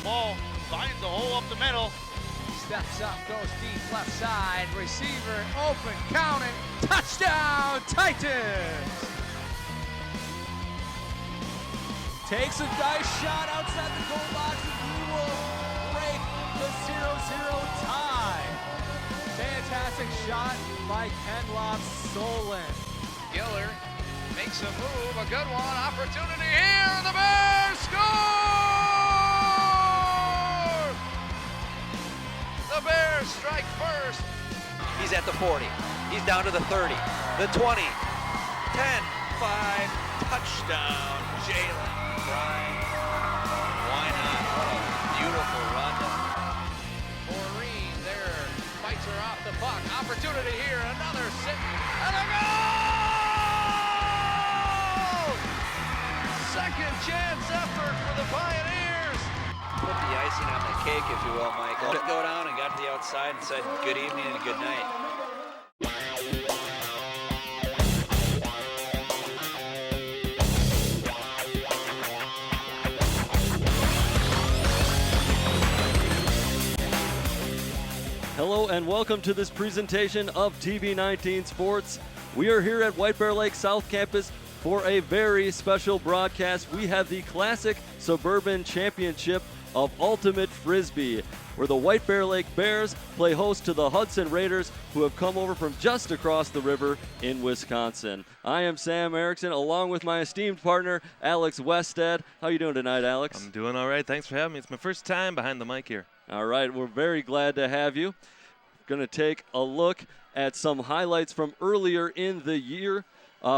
ball finds a hole up the middle. Steps up, goes deep left side. Receiver open, counting. Touchdown, Titans! Takes a nice shot outside the goal box, and he will break the 0-0 tie. Fantastic shot by Kenloff Solon. Giller makes a move, a good one, opportunity here, the Bears score! The Bears strike first. He's at the 40, he's down to the 30, the 20, 10, 5, touchdown, Jalen Bryan. Why not? What a beautiful run. Maureen there, fights her off the puck, opportunity here, another sit, and a goal! Second chance effort for the Pioneers. Put the icing on the cake, if you will, Michael. Go down and got to the outside and said good evening and good night. Hello and welcome to this presentation of TV19 Sports. We are here at White Bear Lake South Campus for a very special broadcast. We have the Classic Suburban Championship of Ultimate Frisbee, where the White Bear Lake Bears play host to the Hudson Raiders, who have come over from just across the river in Wisconsin. I am Sam Erickson, along with my esteemed partner, Alex Wested. How you doing tonight, Alex? I'm doing all right. Thanks for having me. It's my first time behind the mic here. All right, we're very glad to have you. Going to take a look at some highlights from earlier in the year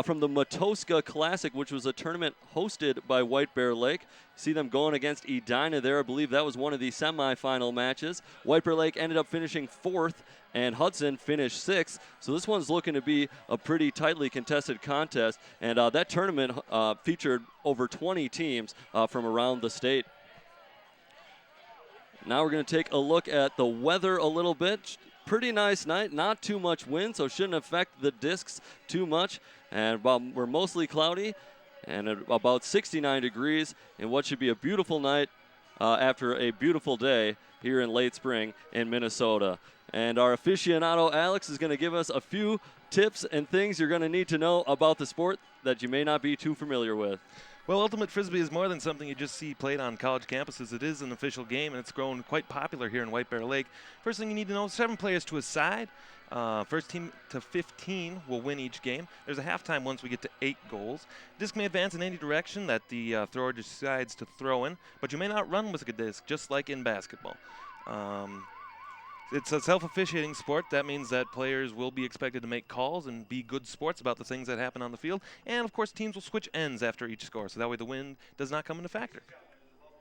from the Matoska Classic, which was a tournament hosted by White Bear Lake. See them going against Edina there. I believe that was one of the semifinal matches. White Bear Lake ended up finishing 4th, and Hudson finished 6th. So this one's looking to be a pretty tightly contested contest. And that tournament featured over 20 teams from around the state. Now we're going to take a look at the weather a little bit. Pretty nice night, not too much wind, so shouldn't affect the discs too much. And we're mostly cloudy and at about 69 degrees in what should be a beautiful night after a beautiful day here in late spring in Minnesota. And our aficionado Alex is going to give us a few tips and things you're going to need to know about the sport that you may not be too familiar with. Well, Ultimate Frisbee is more than something you just see played on college campuses. It is an official game, and it's grown quite popular here in White Bear Lake. First thing you need to know, 7 players to a side. First team to 15 will win each game. There's a halftime once we get to 8 goals. Disc may advance in any direction that the thrower decides to throw in, but you may not run with a disc, just like in basketball. It's a self-officiating sport. That means that players will be expected to make calls and be good sports about the things that happen on the field. And, of course, teams will switch ends after each score, so that way the wind does not come into factor.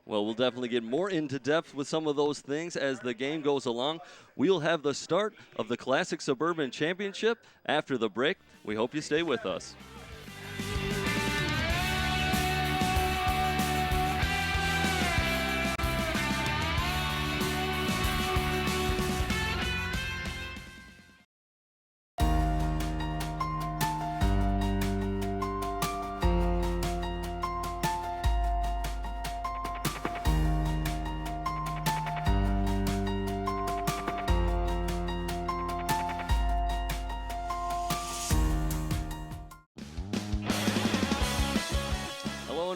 Well, we'll definitely get more into depth with some of those things as the game goes along. We'll have the start of the Classic Suburban Championship after the break. We hope you stay with us.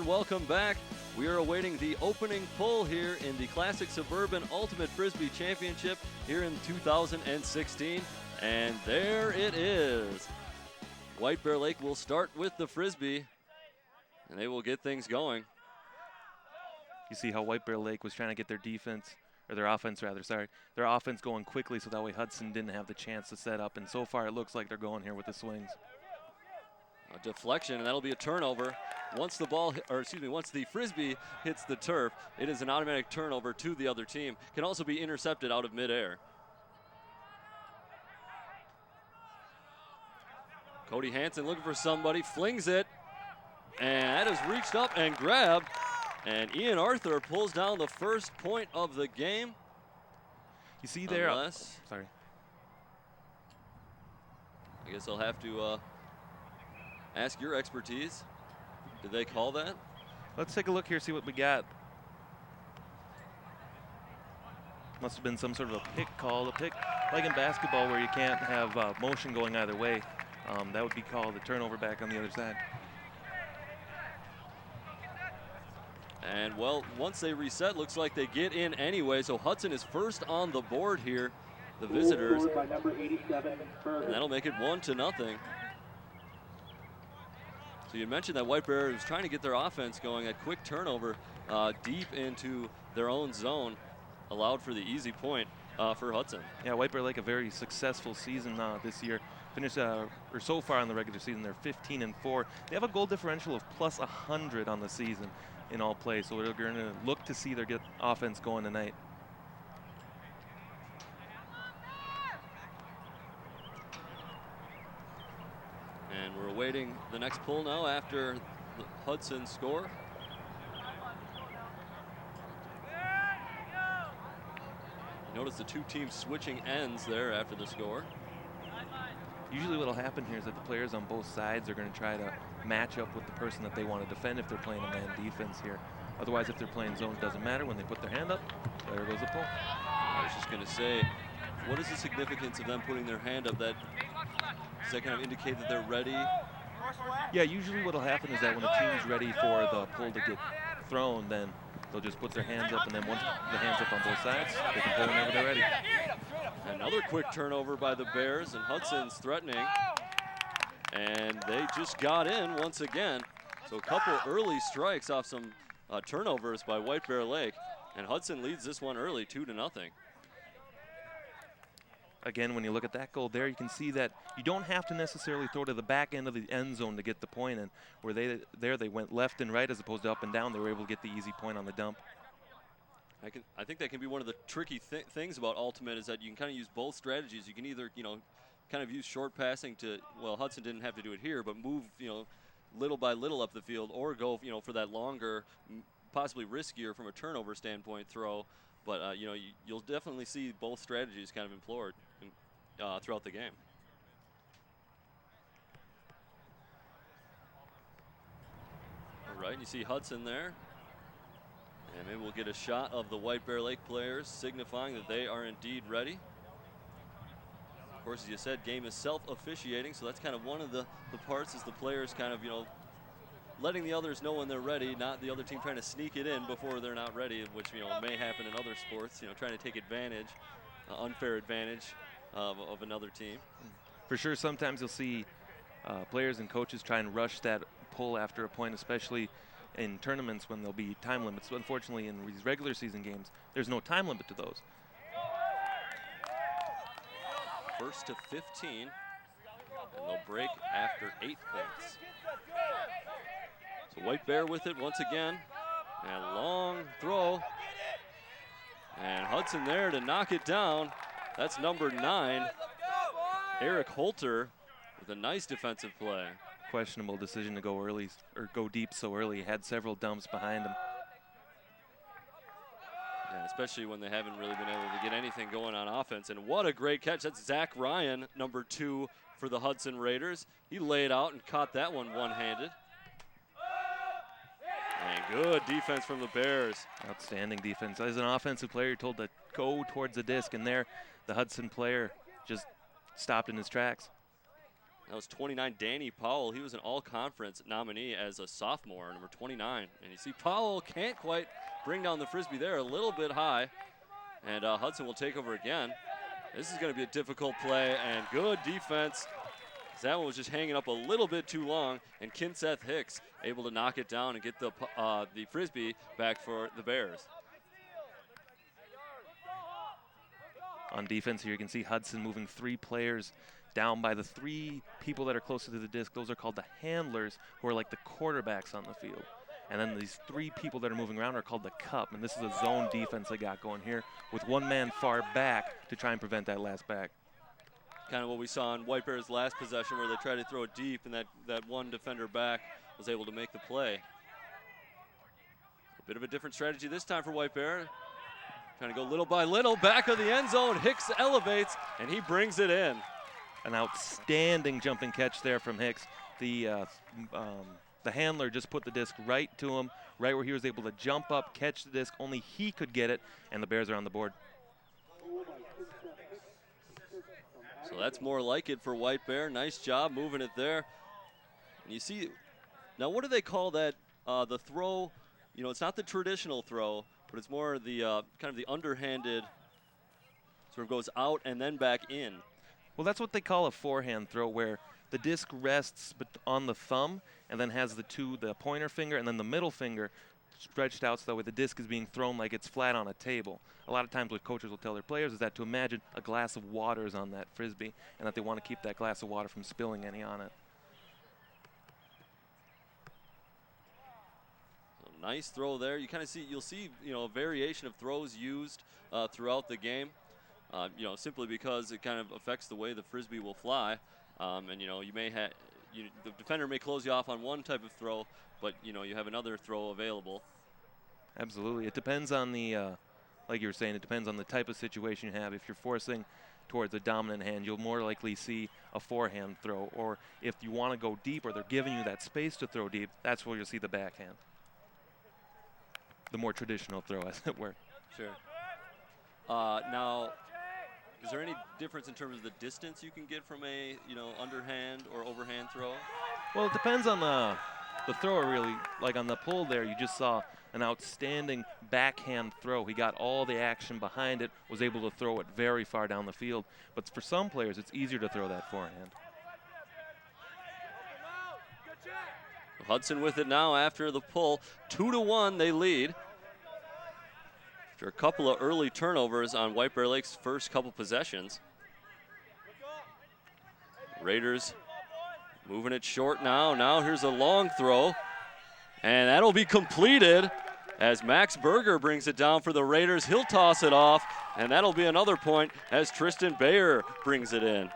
Welcome back. We are awaiting the opening pull here in the Classic Suburban Ultimate Frisbee Championship here in 2016. And there it is. White Bear Lake will start with the Frisbee, and they will get things going. You see how White Bear Lake was trying to get their offense going quickly so that way Hudson didn't have the chance to set up. And so far it looks like they're going here with the swings. A deflection, and that'll be a turnover. Once the Frisbee hits the turf, it is an automatic turnover to the other team. Can also be intercepted out of midair. Cody Hansen looking for somebody, flings it, and that is reached up and grabbed. And Ian Arthur pulls down the first point of the game. You see there, I guess I'll have to ask your expertise. Did they call that? Let's take a look here, see what we got. Must have been some sort of a pick call. A pick, like in basketball where you can't have motion going either way. That would be called a turnover back on the other side. And, well, once they reset, looks like they get in anyway. So Hudson is first on the board here, the visitors. By number 87, And that'll make it 1-0. So you mentioned that White Bear was trying to get their offense going. A quick turnover deep into their own zone allowed for the easy point for Hudson. Yeah, White Bear Lake a very successful season this year. Finished, or so far in the regular season, they're 15-4. They have a goal differential of plus 100 on the season in all play. So we're going to look to see their offense going tonight. And we're awaiting the next pull now after the Hudson score. Notice the two teams switching ends there after the score. Usually what will happen here is that the players on both sides are going to try to match up with the person that they want to defend if they're playing a man defense here. Otherwise, if they're playing zone, it doesn't matter. When they put their hand up, there goes the pull. I was just going to say, what is the significance of them putting their hand up? Does that kind of indicate that they're ready? Yeah, usually what will happen is that when a team's ready for the pull to get thrown, then they'll just put their hands up, and then once the hands up on both sides, they can pull whenever they're ready. Another quick turnover by the Bears, and Hudson's threatening. And they just got in once again. So a couple early strikes off some turnovers by White Bear Lake. And Hudson leads this one early, 2-0. Again, when you look at that goal there, you can see that you don't have to necessarily throw to the back end of the end zone to get the point in. Where they went left and right as opposed to up and down. They were able to get the easy point on the dump. I think that can be one of the tricky things about Ultimate is that you can kind of use both strategies. You can either, kind of use short passing to, well, Hudson didn't have to do it here, but move, little by little up the field, or go, for that longer, possibly riskier from a turnover standpoint throw. But, you'll definitely see both strategies kind of employed throughout the game. All right, you see Hudson there. And maybe we'll get a shot of the White Bear Lake players signifying that they are indeed ready. Of course, as you said, game is self-officiating, so that's kind of one of the parts is the players kind of, letting the others know when they're ready, not the other team trying to sneak it in before they're not ready, which, may happen in other sports, trying to take advantage, unfair advantage of another team. For sure, sometimes you'll see players and coaches try and rush that pull after a point, especially in tournaments when there'll be time limits. Unfortunately, in these regular season games, there's no time limit to those. First to 15, and they'll break after 8 points. So White Bear with it once again, and a long throw. And Hudson there to knock it down. That's number 9, Eric Holter, with a nice defensive play. Questionable decision to go early or go deep so early. He had several dumps behind him. Yeah, especially when they haven't really been able to get anything going on offense. And what a great catch. That's Zach Ryan, number 2 for the Hudson Raiders. He laid out and caught that one one-handed. And good defense from the Bears. Outstanding defense. As an offensive player, you're told to go towards the disc, and there the Hudson player just stopped in his tracks. That was 29, Danny Powell. He was an all-conference nominee as a sophomore, number 29. And you see Powell can't quite bring down the Frisbee there, a little bit high. And Hudson will take over again. This is going to be a difficult play, and good defense. That one was just hanging up a little bit too long, and Kinseth Hicks able to knock it down and get the Frisbee back for the Bears. On defense here, you can see Hudson moving 3 players down by the 3 people that are closer to the disc. Those are called the handlers, who are like the quarterbacks on the field. And then these 3 people that are moving around are called the cup. And this is a zone defense they got going here with 1 man far back to try and prevent that last back. Kind of what we saw in White Bear's last possession where they tried to throw it deep and that one defender back was able to make the play. A bit of a different strategy this time for White Bear. Trying to go little by little, back of the end zone. Hicks elevates, and he brings it in. An outstanding jumping catch there from Hicks. The handler just put the disc right to him, right where he was able to jump up, catch the disc. Only he could get it, and the Bears are on the board. So that's more like it for White Bear. Nice job moving it there. And you see, now what do they call that? The throw, you know, it's not the traditional throw, but it's more the kind of the underhanded, sort of goes out and then back in. Well, that's what they call a forehand throw, where the disc rests on the thumb and then has the pointer finger and then the middle finger stretched out so that way the disc is being thrown like it's flat on a table. A lot of times what coaches will tell their players is that to imagine a glass of water is on that Frisbee and that they want to keep that glass of water from spilling any on it. So nice throw there. You kind of see, you'll see, you know, a variation of throws used throughout the game. You know, simply because it kind of affects the way the Frisbee will fly. And, you know, you may have, the defender may close you off on one type of throw, but, you know, you have another throw available. Absolutely. It depends on the, like you were saying, it depends on the type of situation you have. If you're forcing towards a dominant hand, you'll more likely see a forehand throw. Or if you want to go deep or they're giving you that space to throw deep, that's where you'll see the backhand. The more traditional throw, as it were. Sure. Now, is there any difference in terms of the distance you can get from a, you know, underhand or overhand throw? Well, it depends on the thrower, really. Like on the pull there, you just saw an outstanding backhand throw. He got all the action behind it, was able to throw it very far down the field. But for some players, it's easier to throw that forehand. Hudson with it now after the pull. 2-1, they lead. After a couple of early turnovers on White Bear Lake's first couple possessions. Raiders moving it short now. Now here's a long throw. And that'll be completed as Max Berger brings it down for the Raiders. He'll toss it off, and that'll be another point as Tristan Bayer brings it in.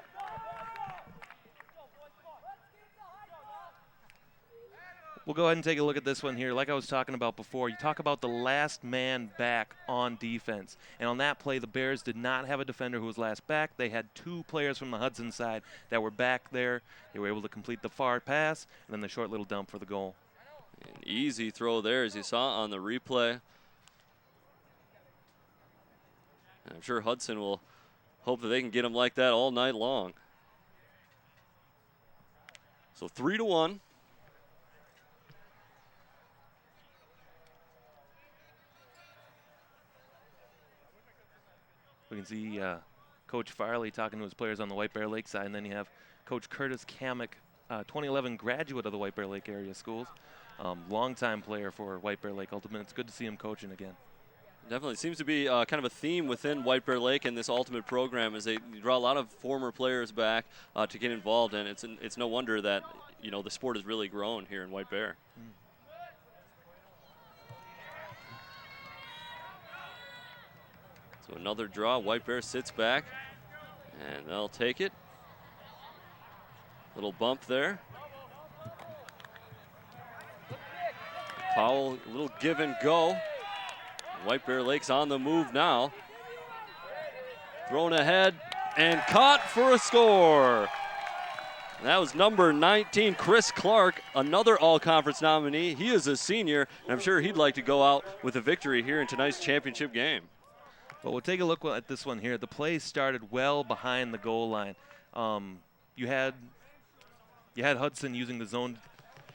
We'll go ahead and take a look at this one here. Like I was talking about before, you talk about the last man back on defense. And on that play, the Bears did not have a defender who was last back. They had two players from the Hudson side that were back there. They were able to complete the far pass and then the short little dump for the goal. An easy throw there, as you saw on the replay. And I'm sure Hudson will hope that they can get him like that all night long. So 3-1. We can see Coach Farley talking to his players on the White Bear Lake side, and then you have Coach Curtis Kamek, 2011 graduate of the White Bear Lake area schools, longtime player for White Bear Lake Ultimate. It's good to see him coaching again. Definitely seems to be kind of a theme within White Bear Lake and this Ultimate program, as they draw a lot of former players back to get involved, and it's no wonder that, you know, the sport has really grown here in White Bear. So another draw. White Bear sits back, and they'll take it. Little bump there. Powell, a little give and go. White Bear Lake's on the move now. Thrown ahead and caught for a score. And that was number 19, Chris Clark, another all-conference nominee. He is a senior, and I'm sure he'd like to go out with a victory here in tonight's championship game. Well, we'll take a look at this one here. The play started well behind the goal line. You had Hudson using the zone.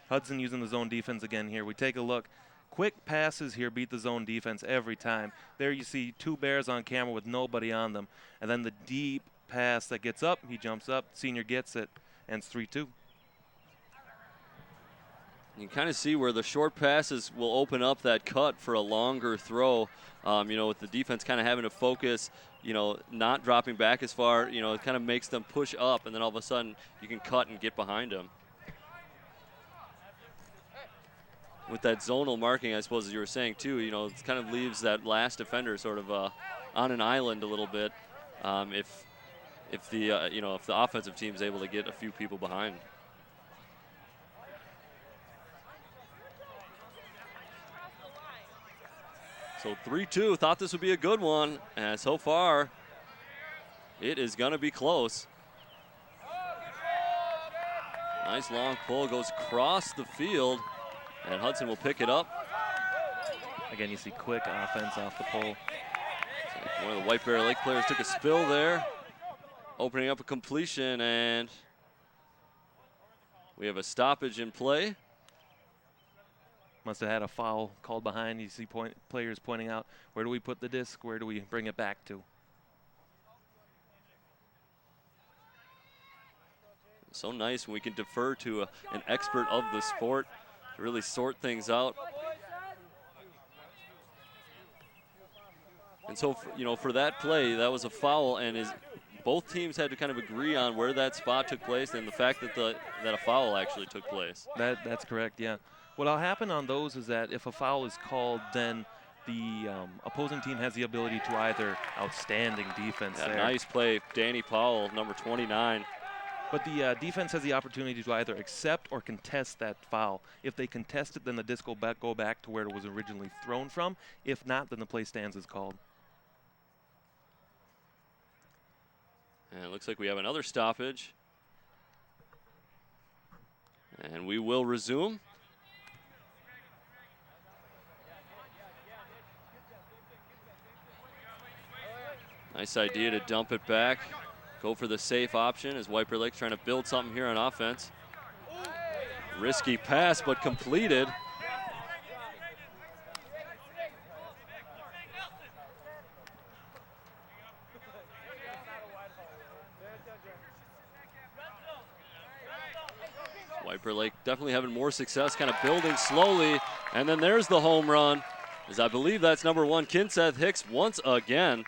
Hudson using the zone defense again here. We take a look. Quick passes here beat the zone defense every time. There you see two Bears on camera with nobody on them. And then the deep pass that gets up, he jumps up, senior gets it, and it's 3-2. You can kind of see where the short passes will open up that cut for a longer throw. You know, with the defense kind of having to focus, you know, not dropping back as far, you know, it kind of makes them push up, and then all of a sudden you can cut and get behind them. With that zonal marking, I suppose, as you were saying too, you know, it kind of leaves that last defender sort of on an island a little bit. If the you know, if the offensive team is able to get a few people behind. So 3-2, thought this would be a good one, and so far it is going to be close. Nice long pull, goes across the field, and Hudson will pick it up. Again, you see quick offense off the pole. One of the White Bear Lake players took a spill there. opening up a completion, and we have a stoppage in play. Must have had a foul called behind. You see players pointing out, where do we put the disc? Where do we bring it back to? So nice when we can defer to an expert of the sport to really sort things out. And so, for that play, that was a foul, and both teams had to kind of agree on where that spot took place and the fact that that a foul actually took place. That's correct, yeah. What'll happen on those is that if a foul is called, then the opposing team has the ability to either outstanding defense there. Nice play, Danny Powell, number 29. But the defense has the opportunity to either accept or contest that foul. If they contest it, then the disc will go back to where it was originally thrown from. If not, then the play stands as called. And it looks like we have another stoppage. And we will resume. Nice idea to dump it back. Go for the safe option as White Bear Lake's trying to build something here on offense. Risky pass, but completed. White Bear Lake definitely having more success, kind of building slowly. And then there's the home run, as I believe that's number 1, Kinseth Hicks once again.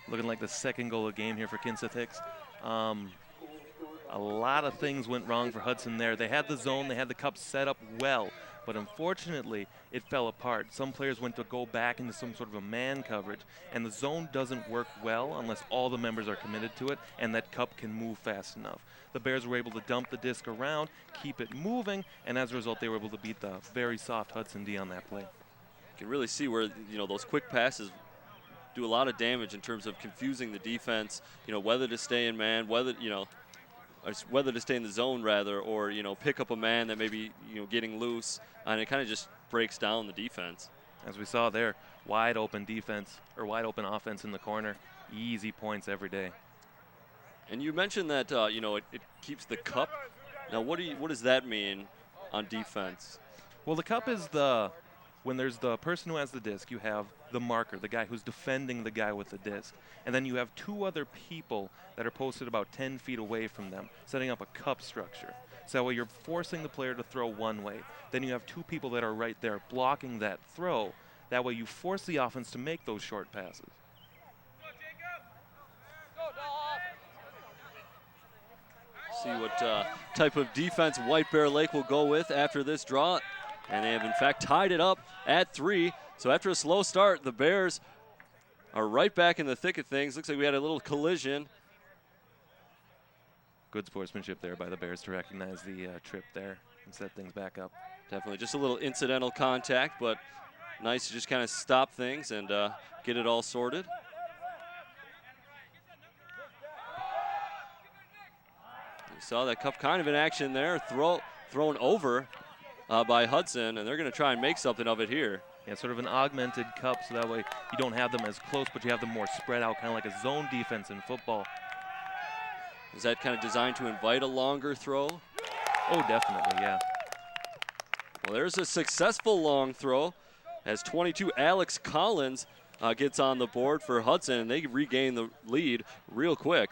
Looking like the second goal of the game here for Kinseth Hicks. A lot of things went wrong for Hudson there. They had the zone, they had the cup set up well, but unfortunately it fell apart. Some players went to go back into some sort of a man coverage, and the zone doesn't work well unless all the members are committed to it and that cup can move fast enough. The Bears were able to dump the disc around, keep it moving, and as a result they were able to beat the very soft Hudson D on that play. You can really see where those quick passes do a lot of damage in terms of confusing the defense, whether to stay in man, whether to stay in the zone rather, or pick up a man that may be getting loose, and it kind of just breaks down the defense. As we saw there, wide open defense or wide open offense in the corner, easy points every day. And you mentioned that it keeps the cup. Now what does that mean on defense? Well, the cup is when there's the person who has the disc, you have the marker, the guy who's defending the guy with the disc. And then you have 2 other people that are posted about 10 feet away from them, setting up a cup structure. So that way you're forcing the player to throw one way. Then you have 2 people that are right there blocking that throw. That way you force the offense to make those short passes. See what type of defense White Bear Lake will go with after this draw. And they have, in fact, tied it up at 3. So after a slow start, the Bears are right back in the thick of things. Looks like we had a little collision. Good sportsmanship there by the Bears to recognize the trip there and set things back up. Definitely just a little incidental contact, but nice to just kind of stop things and get it all sorted. You saw that cup kind of in action there, thrown over by Hudson, and they're going to try and make something of it here. Yeah, sort of an augmented cup, so that way you don't have them as close, but you have them more spread out, kind of like a zone defense in football. Is that kind of designed to invite a longer throw? Oh, definitely, yeah. Well, there's a successful long throw as 22 Alex Collins gets on the board for Hudson, and they regain the lead real quick.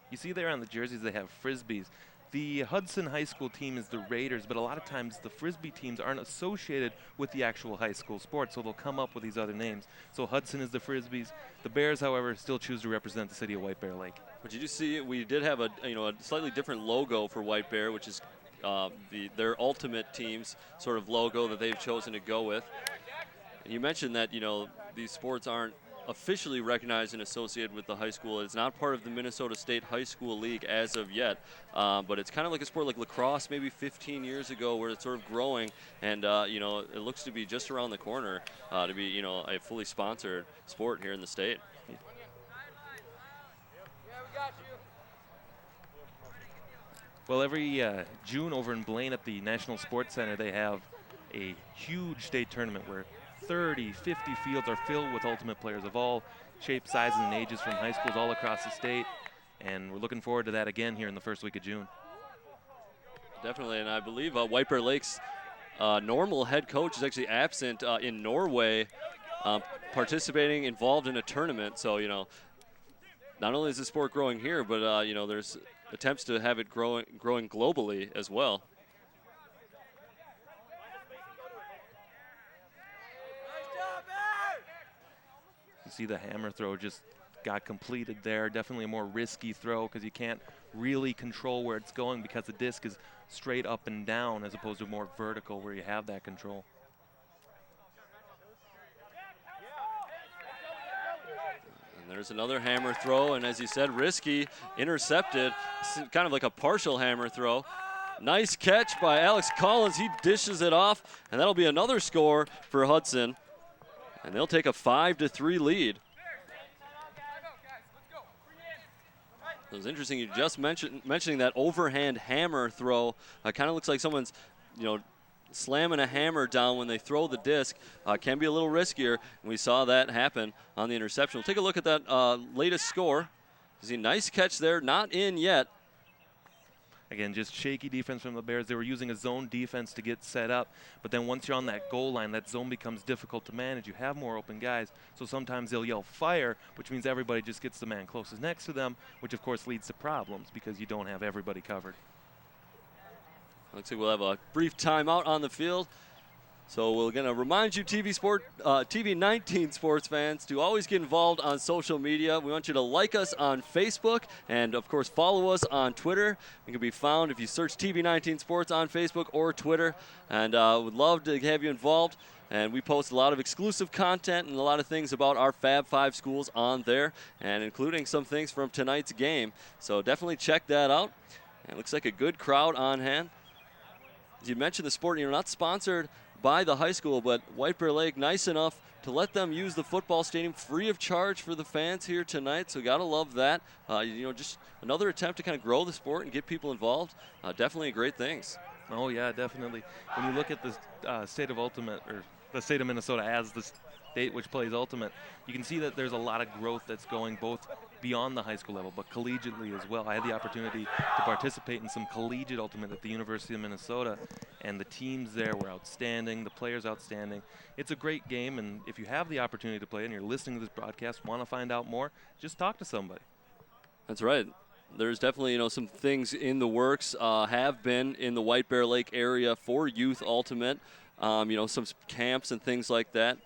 You see there on the jerseys they have Frisbees. The Hudson High School team is the Raiders, but a lot of times the Frisbee teams aren't associated with the actual high school sport, so they'll come up with these other names. So Hudson is the Frisbees. The Bears, however, still choose to represent the city of White Bear Lake. But you do see we did have a slightly different logo for White Bear, which is their ultimate team's sort of logo that they've chosen to go with. And you mentioned that these sports aren't officially recognized and associated with the high school. It's not part of the Minnesota State High School League as of yet, but it's kind of like a sport like lacrosse maybe 15 years ago where it's sort of growing, and it looks to be just around the corner to be a fully sponsored sport here in the state. Yeah, we got you. Well, every June over in Blaine at the National Sports Center, they have a huge state tournament where 30, 50 fields are filled with Ultimate players of all shapes, sizes, and ages from high schools all across the state. And we're looking forward to that again here in the first week of June. Definitely, and I believe White Bear Lake's normal head coach is actually absent in Norway, participating, involved in a tournament. So, you know, not only is the sport growing here, but, you know, there's attempts to have it growing globally as well. You see the hammer throw just got completed there. Definitely a more risky throw because you can't really control where it's going because the disc is straight up and down as opposed to more vertical where you have that control. And there's another hammer throw, and as you said, risky, intercepted. It's kind of like a partial hammer throw. Nice catch by Alex Collins. He dishes it off, and that'll be another score for Hudson. And they'll take a 5-3 lead. It was interesting. You just mentioning that overhand hammer throw. Kind of looks like someone's, you know, slamming a hammer down when they throw the disc. Can be a little riskier. And we saw that happen on the interception. We'll take a look at that latest score. You see, nice catch there. Not in yet. Again, just shaky defense from the Bears. They were using a zone defense to get set up, but then once you're on that goal line, that zone becomes difficult to manage. You have more open guys, so sometimes they'll yell fire, which means everybody just gets the man closest next to them, which of course leads to problems because you don't have everybody covered. Looks like we'll have a brief timeout on the field. So we're going to remind you, TV 19 sports fans, to always get involved on social media. We want you to like us on Facebook and, of course, follow us on Twitter. We can be found if you search TV 19 Sports on Facebook or Twitter. And would love to have you involved. And we post a lot of exclusive content and a lot of things about our Fab 5 schools on there, and including some things from tonight's game. So definitely check that out. And it looks like a good crowd on hand. As you mentioned, the sport, you're not sponsored by the high school, but White Bear Lake nice enough to let them use the football stadium free of charge for the fans here tonight. So gotta love that. You know, just another attempt to kind of grow the sport and get people involved. Definitely great things. Oh yeah, definitely. When you look at the state of Ultimate, or the state of Minnesota as the state which plays Ultimate, you can see that there's a lot of growth that's going both beyond the high school level, but collegiately as well. I had the opportunity to participate in some collegiate Ultimate at the University of Minnesota, and the teams there were outstanding, the players outstanding. It's a great game, and if you have the opportunity to play and you're listening to this broadcast, want to find out more, just talk to somebody. That's right. There's definitely, you know, some things in the works, have been in the White Bear Lake area for Youth Ultimate, you know, some camps and things like that.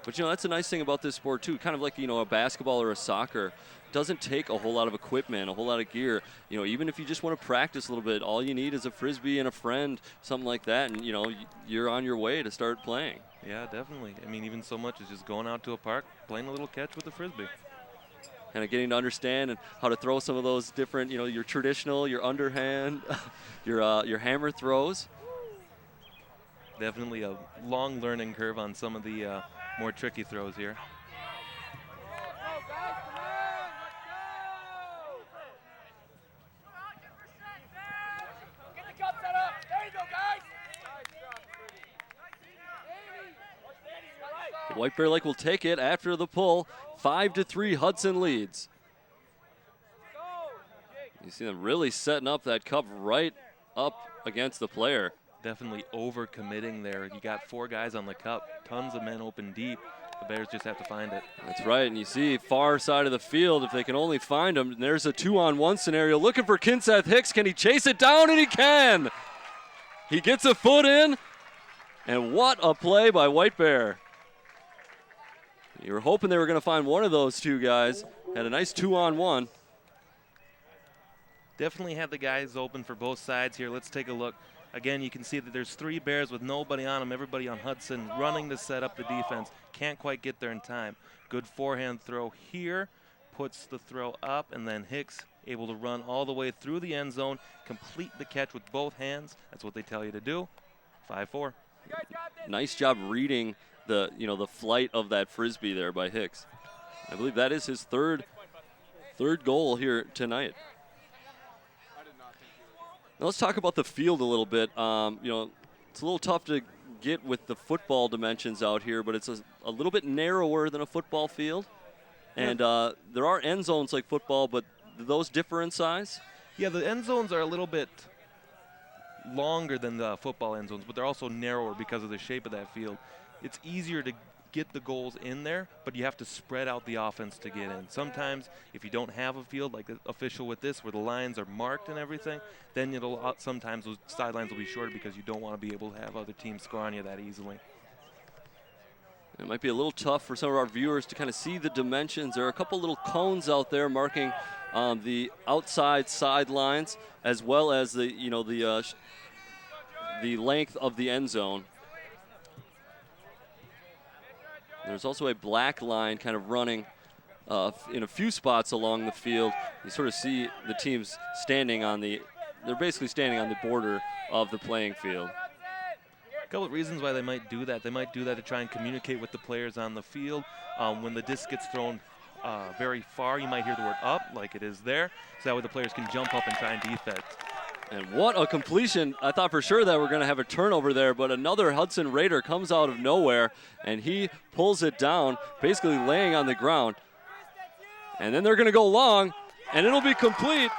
But, you know, that's a nice thing about this sport, too. Kind of like, you know, a basketball or a soccer. It doesn't take a whole lot of equipment, a whole lot of gear. You know, even if you just want to practice a little bit, all you need is a Frisbee and a friend, something like that, and, you know, you're on your way to start playing. Yeah, definitely. I mean, even so much as just going out to a park, playing a little catch with a Frisbee. Kind of getting to understand and how to throw some of those different, you know, your traditional, your underhand, your hammer throws. Definitely a long learning curve on some of the more tricky throws here. White Bear Lake will take it after the pull. 5-3 Hudson leads. You see them really setting up that cup right up against the player. Definitely over-committing there. You got 4 guys on the cup, tons of men open deep. The Bears just have to find it. That's right, and you see far side of the field, if they can only find him. And there's a 2-on-1 scenario. Looking for Kinseth Hicks. Can he chase it down? And he can. He gets a foot in, and what a play by White Bear. You were hoping they were going to find one of those two guys. Had a nice 2-on-1. Definitely had the guys open for both sides here. Let's take a look. Again, you can see that there's 3 Bears with nobody on them, everybody on Hudson, running to set up the defense. Can't quite get there in time. Good forehand throw here, puts the throw up, and then Hicks able to run all the way through the end zone, complete the catch with both hands. That's what they tell you to do. 5-4. Nice job reading the, you know, the flight of that Frisbee there by Hicks. I believe that is his third goal here tonight. Now let's talk about the field a little bit. It's a little tough to get with the football dimensions out here, but it's a little bit narrower than a football field. And there are end zones like football, but do those differ in size? Yeah, the end zones are a little bit longer than the football end zones, but they're also narrower because of the shape of that field. It's easier to get the goals in there, but you have to spread out the offense to get in. Sometimes if you don't have a field like the official with this, where the lines are marked and everything, then sometimes those sidelines will be shorter because you don't want to be able to have other teams score on you that easily. It might be a little tough for some of our viewers to kind of see the dimensions. There are a couple little cones out there marking the outside sidelines, as well as the length of the end zone. There's also a black line kind of running in a few spots along the field. You sort of see the teams standing on they're basically standing on the border of the playing field. A couple of reasons why they might do that. They might do that to try and communicate with the players on the field. When the disc gets thrown very far, you might hear the word up, like it is there. So that way the players can jump up and try and defect. And what a completion. I thought for sure that we're going to have a turnover there, but another Hudson Raider comes out of nowhere, and he pulls it down, basically laying on the ground. And then they're going to go long, and it'll be complete.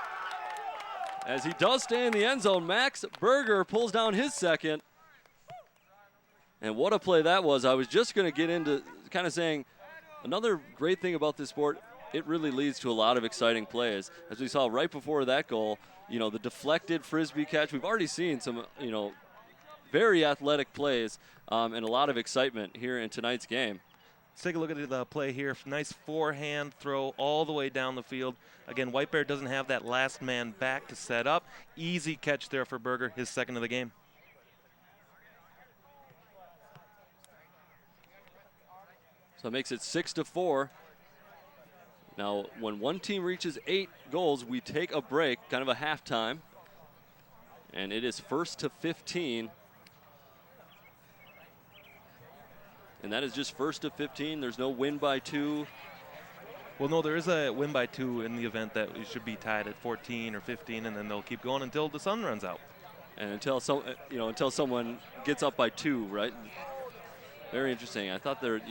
As he does stay in the end zone, Max Berger pulls down his second. And what a play that was. I was just going to get into kind of saying another great thing about this sport, it really leads to a lot of exciting plays. As we saw right before that goal, the deflected Frisbee catch. We've already seen some, very athletic plays and a lot of excitement here in tonight's game. Let's take a look at the play here. Nice forehand throw all the way down the field. Again, White Bear doesn't have that last man back to set up. Easy catch there for Berger, his second of the game. So it makes it 6-4. Now, when one team reaches 8 goals, we take a break, kind of a halftime. And it is 1st to 15. And that is just 1st to 15. There's no win by 2. Well, no, there is a win by 2 in the event that it should be tied at 14 or 15, and then they'll keep going until the sun runs out. And until someone gets up by 2, right? Very interesting. I thought there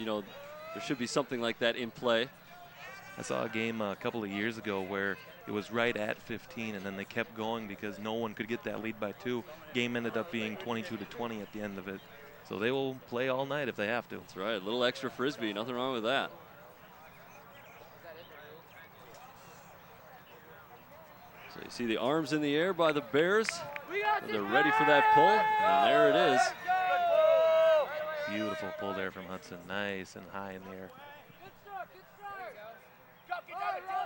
should be something like that in play. I saw a game a couple of years ago where it was right at 15, and then they kept going because no one could get that lead by 2. Game ended up being 22-20 at the end of it. So they will play all night if they have to. That's right. A little extra Frisbee. Nothing wrong with that. So you see the arms in the air by the Bears. They're ready for that pull, and there it is. Beautiful pull there from Hudson. Nice and high in the air.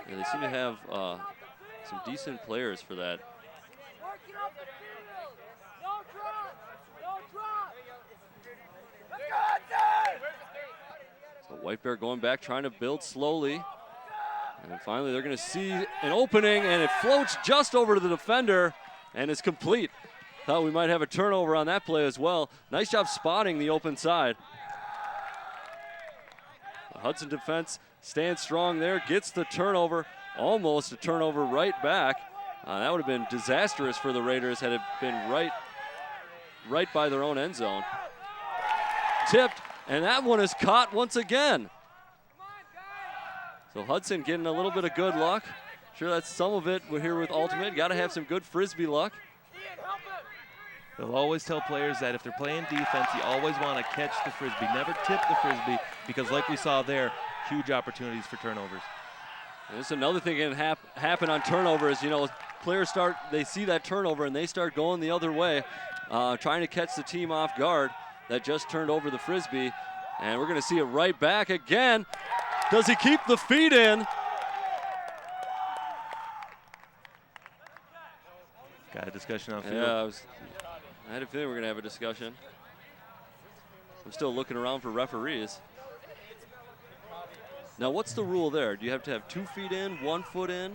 Yeah, they seem to have some decent players for that. So White Bear going back, trying to build slowly. And finally they're going to see an opening, and it floats just over to the defender, and it's complete. Thought we might have a turnover on that play as well. Nice job spotting the open side. The Hudson defense stands strong there, gets the turnover, almost a turnover right back. That would have been disastrous for the Raiders had it been right by their own end zone. Tipped, and that one is caught once again. So Hudson getting a little bit of good luck. Sure, that's some of it here with Ultimate. Got to have some good Frisbee luck. They'll always tell players that if they're playing defense, you always want to catch the Frisbee. Never tip the Frisbee, because like we saw there, huge opportunities for turnovers. And this is another thing that can happen on turnovers. Players they see that turnover and they start going the other way, trying to catch the team off guard that just turned over the Frisbee. And we're going to see it right back again. Does he keep the feet in? Got a discussion on field. Yeah, I had a feeling we were going to have a discussion. I'm still looking around for referees. Now, what's the rule there? Do you have to have 2 feet in, 1 foot in?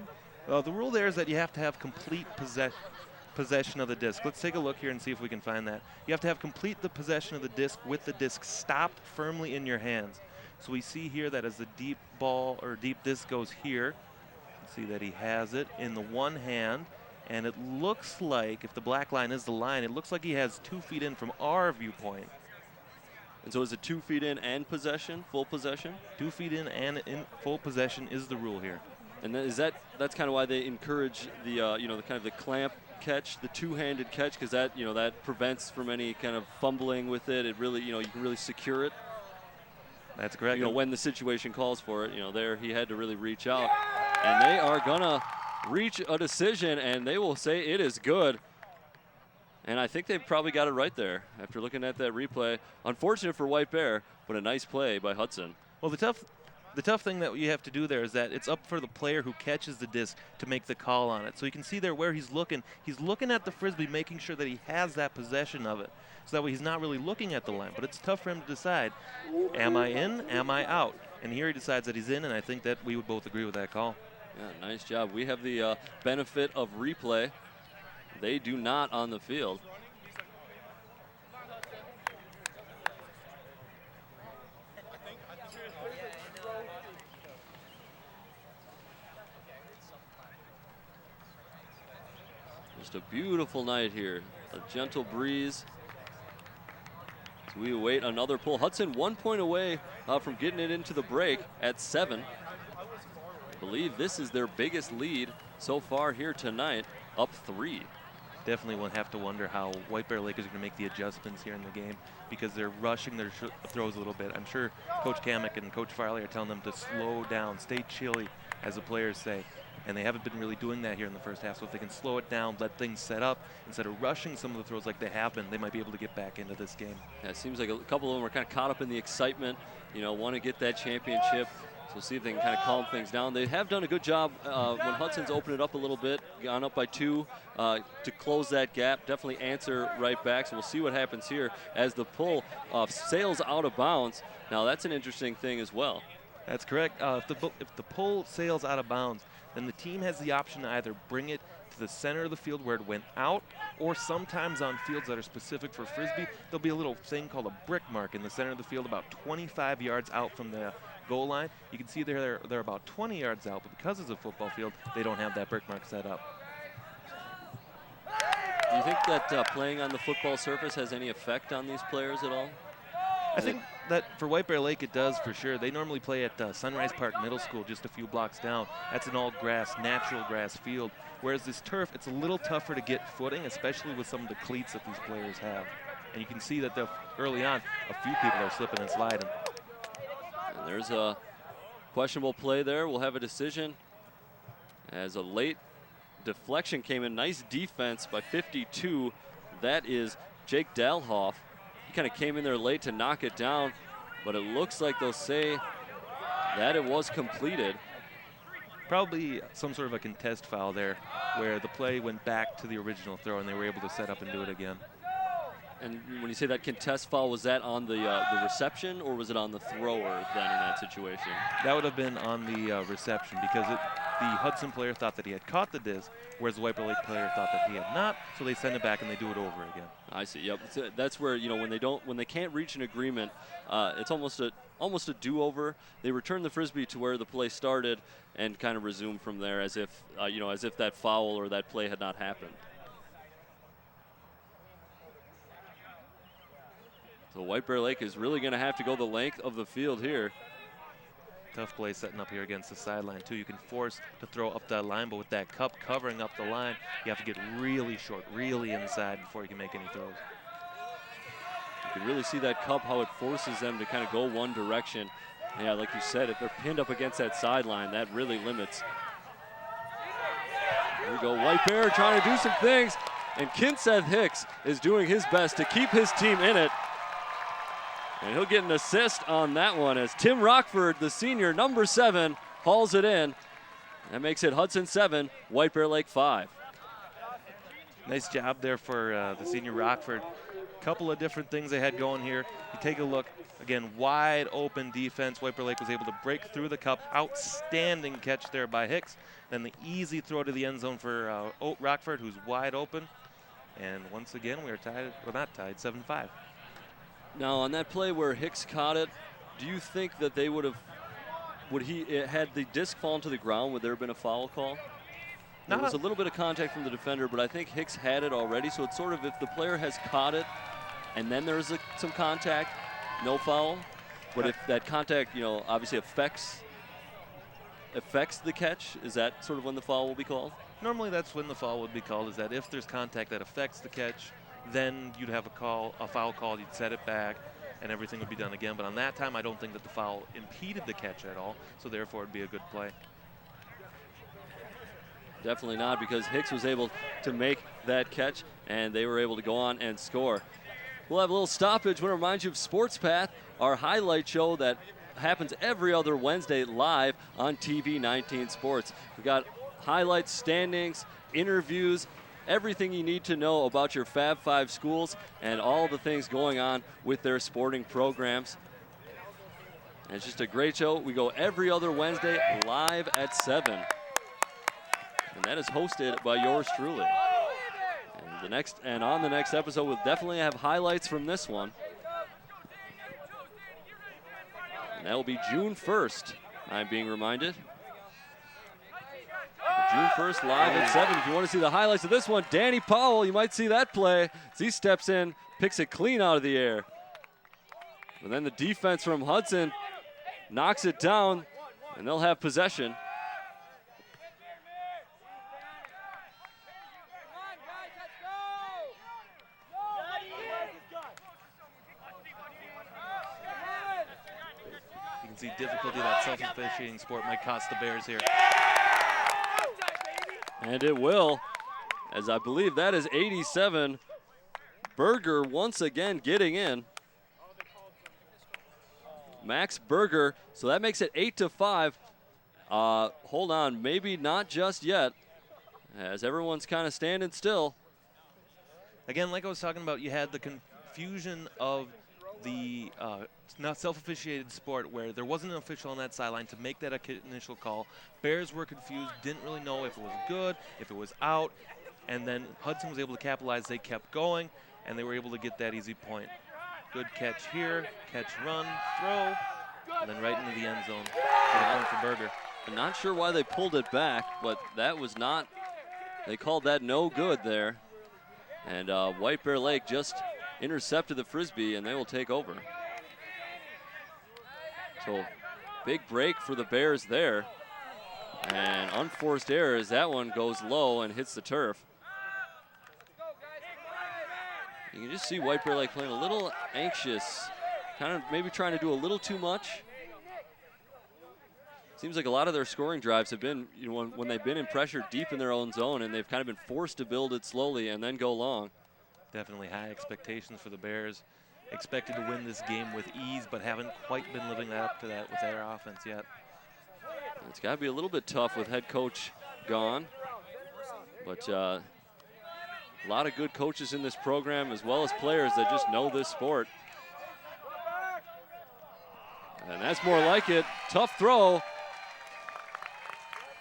The rule there is that you have to have complete possession of the disc. Let's take a look here and see if we can find that. You have to have complete the possession of the disc with the disc stopped firmly in your hands. So we see here that as the deep ball or deep disc goes here, see that he has it in the one hand, And it looks like, if the black line is the line, it looks like he has 2 feet in from our viewpoint. And so is it 2 feet in and possession, full possession? 2 feet in and in full possession is the rule here. And that's kind of why they encourage the the kind of the clamp catch, the two-handed catch, because that that prevents from any kind of fumbling with it. It really you can really secure it. That's correct. When the situation calls for it, there he had to really reach out, and they are gonna reach a decision, and they will say it is good. And I think they've probably got it right there after looking at that replay. Unfortunate for White Bear, but a nice play by Hudson. Well, the tough thing that you have to do there is that it's up for the player who catches the disc to make the call on it. So you can see there where he's looking. He's looking at the Frisbee, making sure that he has that possession of it. So that way he's not really looking at the line. But it's tough for him to decide, am I in, am I out? And here he decides that he's in, and I think that we would both agree with that call. Yeah, nice job. We have the benefit of replay. They do not on the field. Just a beautiful night here. A gentle breeze. As we await another pull. Hudson 1 point away from getting it into the break at 7. I believe this is their biggest lead so far here tonight, up 3. Definitely will have to wonder how White Bear Lake is going to make the adjustments here in the game, because they're rushing their throws a little bit. I'm sure Coach Kamek and Coach Farley are telling them to slow down, stay chilly, as the players say. And they haven't been really doing that here in the first half. So if they can slow it down, let things set up, instead of rushing some of the throws like they have been, they might be able to get back into this game. Yeah, it seems like a couple of them are kind of caught up in the excitement, want to get that championship. So we'll see if they can kind of calm things down. They have done a good job when Hudson's opened it up a little bit, gone up by 2 to close that gap. Definitely answer right back. So we'll see what happens here as the pull sails out of bounds. Now that's an interesting thing as well. That's correct. If the pull sails out of bounds, then the team has the option to either bring it to the center of the field where it went out, or sometimes on fields that are specific for Frisbee, there'll be a little thing called a brick mark in the center of the field about 25 yards out from the goal line. You can see they're about 20 yards out, but because it's a football field, they don't have that brick mark set up. Do you think that playing on the football surface has any effect on these players at all? I think that for White Bear Lake it does for sure. They normally play at Sunrise Park Middle School just a few blocks down. That's an all grass, natural grass field. Whereas this turf, it's a little tougher to get footing, especially with some of the cleats that these players have. And you can see that early on, a few people are slipping and sliding. And there's a questionable play there. We'll have a decision as a late deflection came in. Nice defense by 52. That is Jake Dalhoff. He kind of came in there late to knock it down, but it looks like they'll say that it was completed. Probably some sort of a contest foul there, where the play went back to the original throw and they were able to set up and do it again. And when you say that contest foul, was that on the reception, or was it on the thrower then in that situation? That would have been on the reception, because the Hudson player thought that he had caught the disc, whereas the White Bear Lake player thought that he had not, so they send it back and they do it over again. I see. Yep. So that's where when they can't reach an agreement, it's almost a do-over. They return the Frisbee to where the play started and kind of resume from there, as if that foul or that play had not happened. So White Bear Lake is really going to have to go the length of the field here. Tough play setting up here against the sideline, too. You can force to throw up that line, but with that cup covering up the line, you have to get really short, really inside before you can make any throws. You can really see that cup, how it forces them to kind of go one direction. Yeah, like you said, if they're pinned up against that sideline, that really limits. Here we go, White Bear trying to do some things, and Kinseth Hicks is doing his best to keep his team in it. And he'll get an assist on that one as Tim Rockford, the senior, number 7, hauls it in. That makes it Hudson 7, White Bear Lake 5. Nice job there for the senior Rockford. Couple of different things they had going here. You take a look, again, wide open defense. White Bear Lake was able to break through the cup. Outstanding catch there by Hicks. Then the easy throw to the end zone for Rockford, who's wide open. And once again, we are tied, well, not tied, 7-5. Now, on that play where Hicks caught it, do you think that they had the disc fallen to the ground, would there have been a foul call? There was a little bit of contact from the defender, but I think Hicks had it already. So it's sort of if the player has caught it and then there's some contact, no foul. But if that contact, obviously affects the catch, is that sort of when the foul will be called? Normally that's when the foul would be called, is that if there's contact that affects the catch, then you'd have a foul called, you'd set it back, and everything would be done again. But on that time, I don't think that the foul impeded the catch at all, so therefore it'd be a good play. Definitely not, because Hicks was able to make that catch, and they were able to go on and score. We'll have a little stoppage. I want to remind you of Sports Path, our highlight show that happens every other Wednesday live on TV 19 Sports. We've got highlights, standings, interviews, everything you need to know about your Fab 5 schools and all the things going on with their sporting programs. And it's just a great show. We go every other Wednesday live at 7. And that is hosted by yours truly. And on the next episode, we'll definitely have highlights from this one. And that will be June 1st, I'm being reminded. June 1st, live at 7. If you want to see the highlights of this one, Danny Powell, you might see that play as he steps in, picks it clean out of the air. And then the defense from Hudson knocks it down, and they'll have possession. You can see difficulty of that self-officiating sport might cost the Bears here. And it will, as I believe that is 87. Berger once again getting in. Max Berger, so that makes it 8-5. Hold on, maybe not just yet, as everyone's kind of standing still. Again, like I was talking about, you had the confusion of the not self-officiated sport where there wasn't an official on that sideline to make that initial call. Bears were confused, didn't really know if it was good, if it was out, and then Hudson was able to capitalize. They kept going, and they were able to get that easy point. Good catch here, catch, run, throw, and then right into the end zone. Good point for Berger. I'm not sure why they pulled it back, but that was not, they called that no good there. And White Bear Lake just intercepted the Frisbee, and they will take over. So big break for the Bears there. And unforced error as that one goes low and hits the turf. You can just see White Bear Lake playing a little anxious, kind of maybe trying to do a little too much. Seems like a lot of their scoring drives have been, when they've been in pressure deep in their own zone, and they've kind of been forced to build it slowly and then go long. Definitely high expectations for the Bears. Expected to win this game with ease, but haven't quite been living up to that with their offense yet. It's got to be a little bit tough with head coach gone. But a lot of good coaches in this program, as well as players that just know this sport. And that's more like it. Tough throw.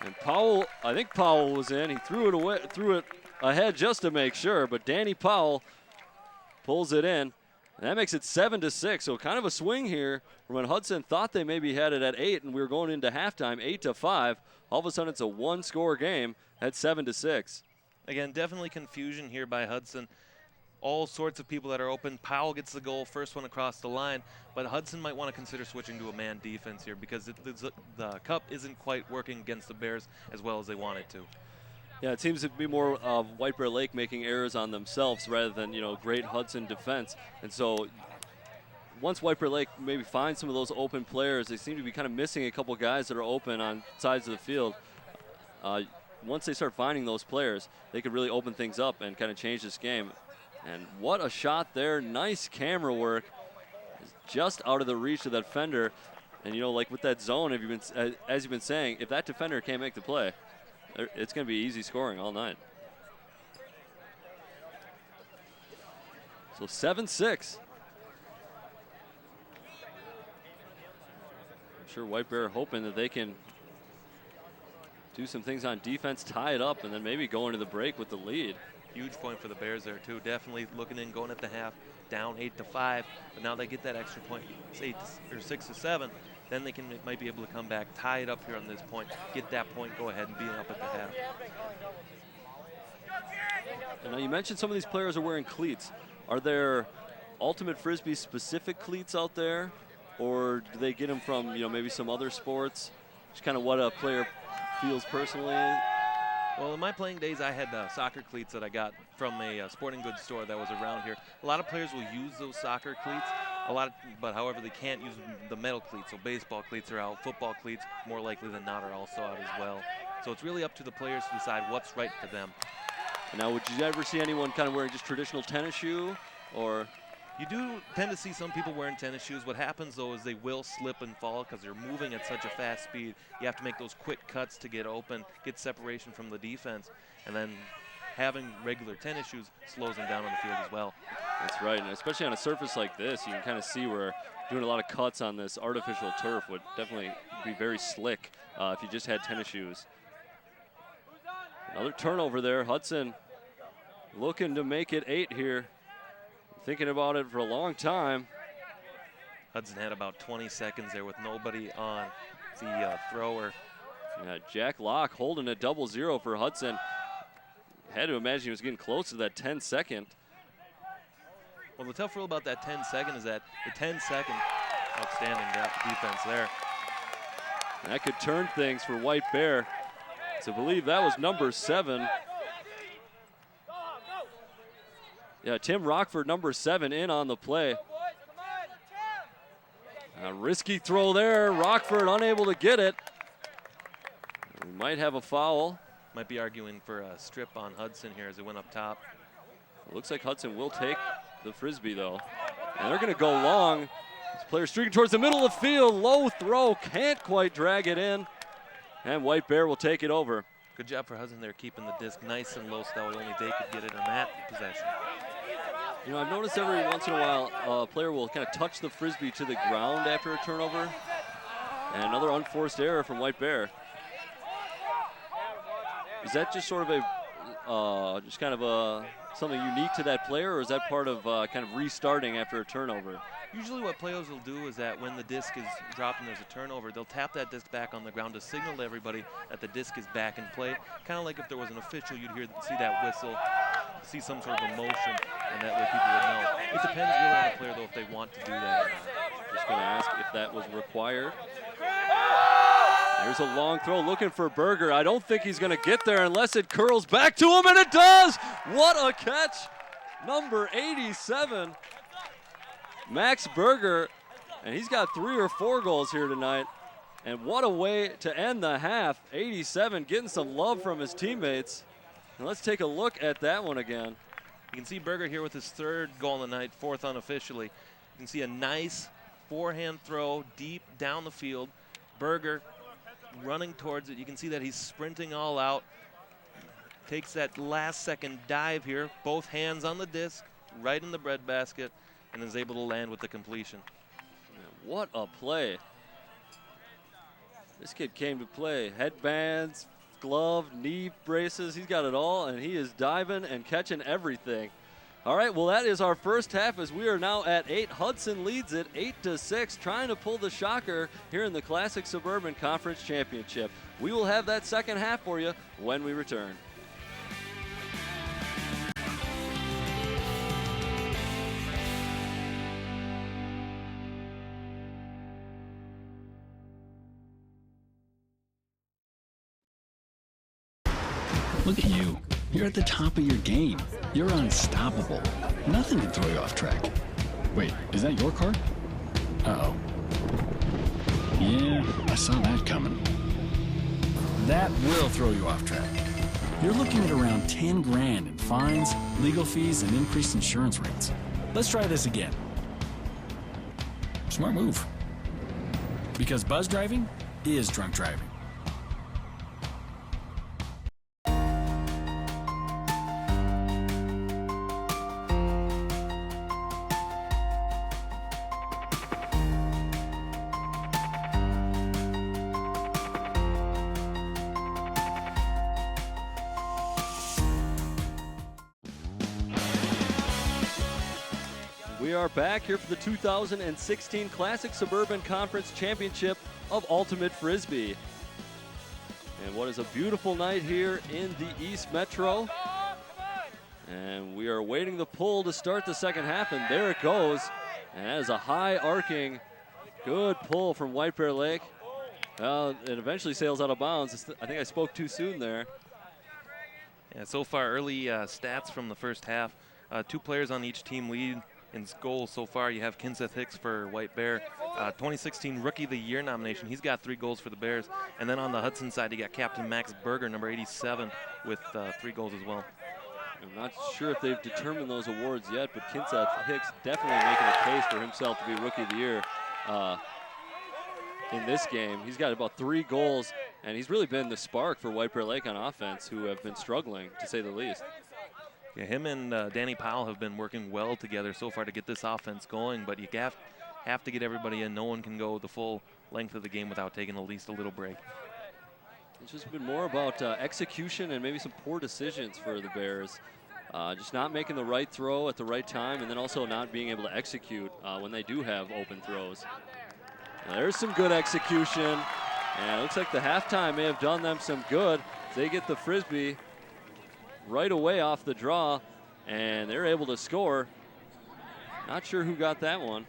And Powell, I think Powell was in. He threw it away, threw it ahead just to make sure, but Danny Powell pulls it in. And that makes it 7-6, so kind of a swing here from when Hudson thought they maybe had it at 8, and we were going into halftime 8-5. All of a sudden, it's a one-score game at 7-6. Again, definitely confusion here by Hudson. All sorts of people that are open. Powell gets the goal, first one across the line, but Hudson might want to consider switching to a man defense here because the cup isn't quite working against the Bears as well as they want it to. Yeah, it seems to be more of White Bear Lake making errors on themselves rather than, great Hudson defense. And so once White Bear Lake maybe finds some of those open players, they seem to be kind of missing a couple guys that are open on sides of the field. Once they start finding those players, they could really open things up and kind of change this game. And what a shot there. Nice camera work. Just out of the reach of that defender. And, like with that zone, as you've been saying, if that defender can't make the play, it's going to be easy scoring all night. So 7-6. I'm sure White Bear hoping that they can do some things on defense, tie it up, and then maybe go into the break with the lead. Huge point for the Bears there, too. Definitely looking in, going at the half, down 8-5. But now they get that extra point, it's 6-7. then they might be able to come back, tie it up here on this point, get that point, go ahead and be up at the half. Now you mentioned some of these players are wearing cleats. Are there Ultimate Frisbee specific cleats out there, or do they get them from maybe some other sports? Just kind of what a player feels personally. Well, in my playing days, I had soccer cleats that I got from a sporting goods store that was around here. A lot of players will use those soccer cleats, but however, they can't use the metal cleats. So baseball cleats are out, football cleats, more likely than not, are also out as well. So it's really up to the players to decide what's right for them. Now, would you ever see anyone kind of wearing just traditional tennis shoe, or? You do tend to see some people wearing tennis shoes. What happens, though, is they will slip and fall because they're moving at such a fast speed. You have to make those quick cuts to get open, get separation from the defense, and then having regular tennis shoes slows them down on the field as well. That's right, and especially on a surface like this, you can kind of see where doing a lot of cuts on this artificial turf would definitely be very slick if you just had tennis shoes. Another turnover there. Hudson looking to make it 8 here. Thinking about it for a long time. Hudson had about 20 seconds there with nobody on the thrower. Yeah, Jack Locke holding a 0-0 for Hudson. Had to imagine he was getting close to that 10-second. Well, the tough rule about that 10-second is that the 10-second, outstanding defense there. That could turn things for White Bear. So I believe that was number 7. Yeah, Tim Rockford, number 7, in on the play. A risky throw there. Rockford unable to get it. We might have a foul. Might be arguing for a strip on Hudson here as it went up top. It looks like Hudson will take the Frisbee, though. And they're going to go long. This player streaking towards the middle of the field. Low throw. Can't quite drag it in. And White Bear will take it over. Good job for Hudson there, keeping the disc nice and low so that way only they could get it on that possession. I've noticed every once in a while a player will kind of touch the Frisbee to the ground after a turnover. And another unforced error from White Bear. Is that just sort of something unique to that player, or is that part of kind of restarting after a turnover? Usually what players will do is that when the disc is dropped and there's a turnover, they'll tap that disc back on the ground to signal to everybody that the disc is back in play. Kind of like if there was an official, you'd see that whistle, see some sort of emotion, and that way people would know. It depends really on the player, though, if they want to do that or not. Just going to ask if that was required. There's a long throw looking for Berger. I don't think he's going to get there unless it curls back to him, and it does! What a catch! Number 87. Max Berger, and he's got 3 or 4 goals here tonight. And what a way to end the half. 87 getting some love from his teammates. And let's take a look at that one again. You can see Berger here with his 3rd goal of the night, 4th unofficially. You can see a nice forehand throw deep down the field. Berger running towards it. You can see that he's sprinting all out. Takes that last second dive here, both hands on the disc, right in the breadbasket, and is able to land with the completion. What a play. This kid came to play. Headbands, glove, knee braces, he's got it all, and he is diving and catching everything. All right, well, that is our first half as we are now at 8. Hudson leads it 8-6, trying to pull the shocker here in the Classic Suburban Conference Championship. We will have that second half for you when we return. Look at you. You're at the top of your game. You're unstoppable. Nothing can throw you off track. Wait, is that your car? Uh-oh. Yeah, I saw that coming. That will throw you off track. You're looking at around 10 grand in fines, legal fees, and increased insurance rates. Let's try this again. Smart move. Because buzz driving is drunk driving. are back here for the 2016 Classic Suburban Conference Championship of Ultimate Frisbee. And what is a beautiful night here in the East Metro. And we are awaiting the pull to start the second half, and there it goes. And that is a high arcing, good pull from White Bear Lake. Well, it eventually sails out of bounds. I think I spoke too soon there. Yeah, so far, early stats from the first half. 2 players on each team lead in goals so far. You have Kinseth Hicks for White Bear, 2016 Rookie of the Year nomination. He's got 3 goals for the Bears. And then on the Hudson side, you got Captain Max Berger, number 87, with 3 goals as well. I'm not sure if they've determined those awards yet, but Kinseth Hicks definitely making a case for himself to be Rookie of the Year in this game. He's got about 3 goals, and he's really been the spark for White Bear Lake on offense, who have been struggling, to say the least. Yeah, him and Danny Powell have been working well together so far to get this offense going, but you have to get everybody in. No one can go the full length of the game without taking at least a little break. It's just been more about execution and maybe some poor decisions for the Bears. Just not making the right throw at the right time, and then also not being able to execute when they do have open throws. Now, there's some good execution, and it looks like the halftime may have done them some good. They get the Frisbee right away off the draw, and they're able to score. Not sure who got that one.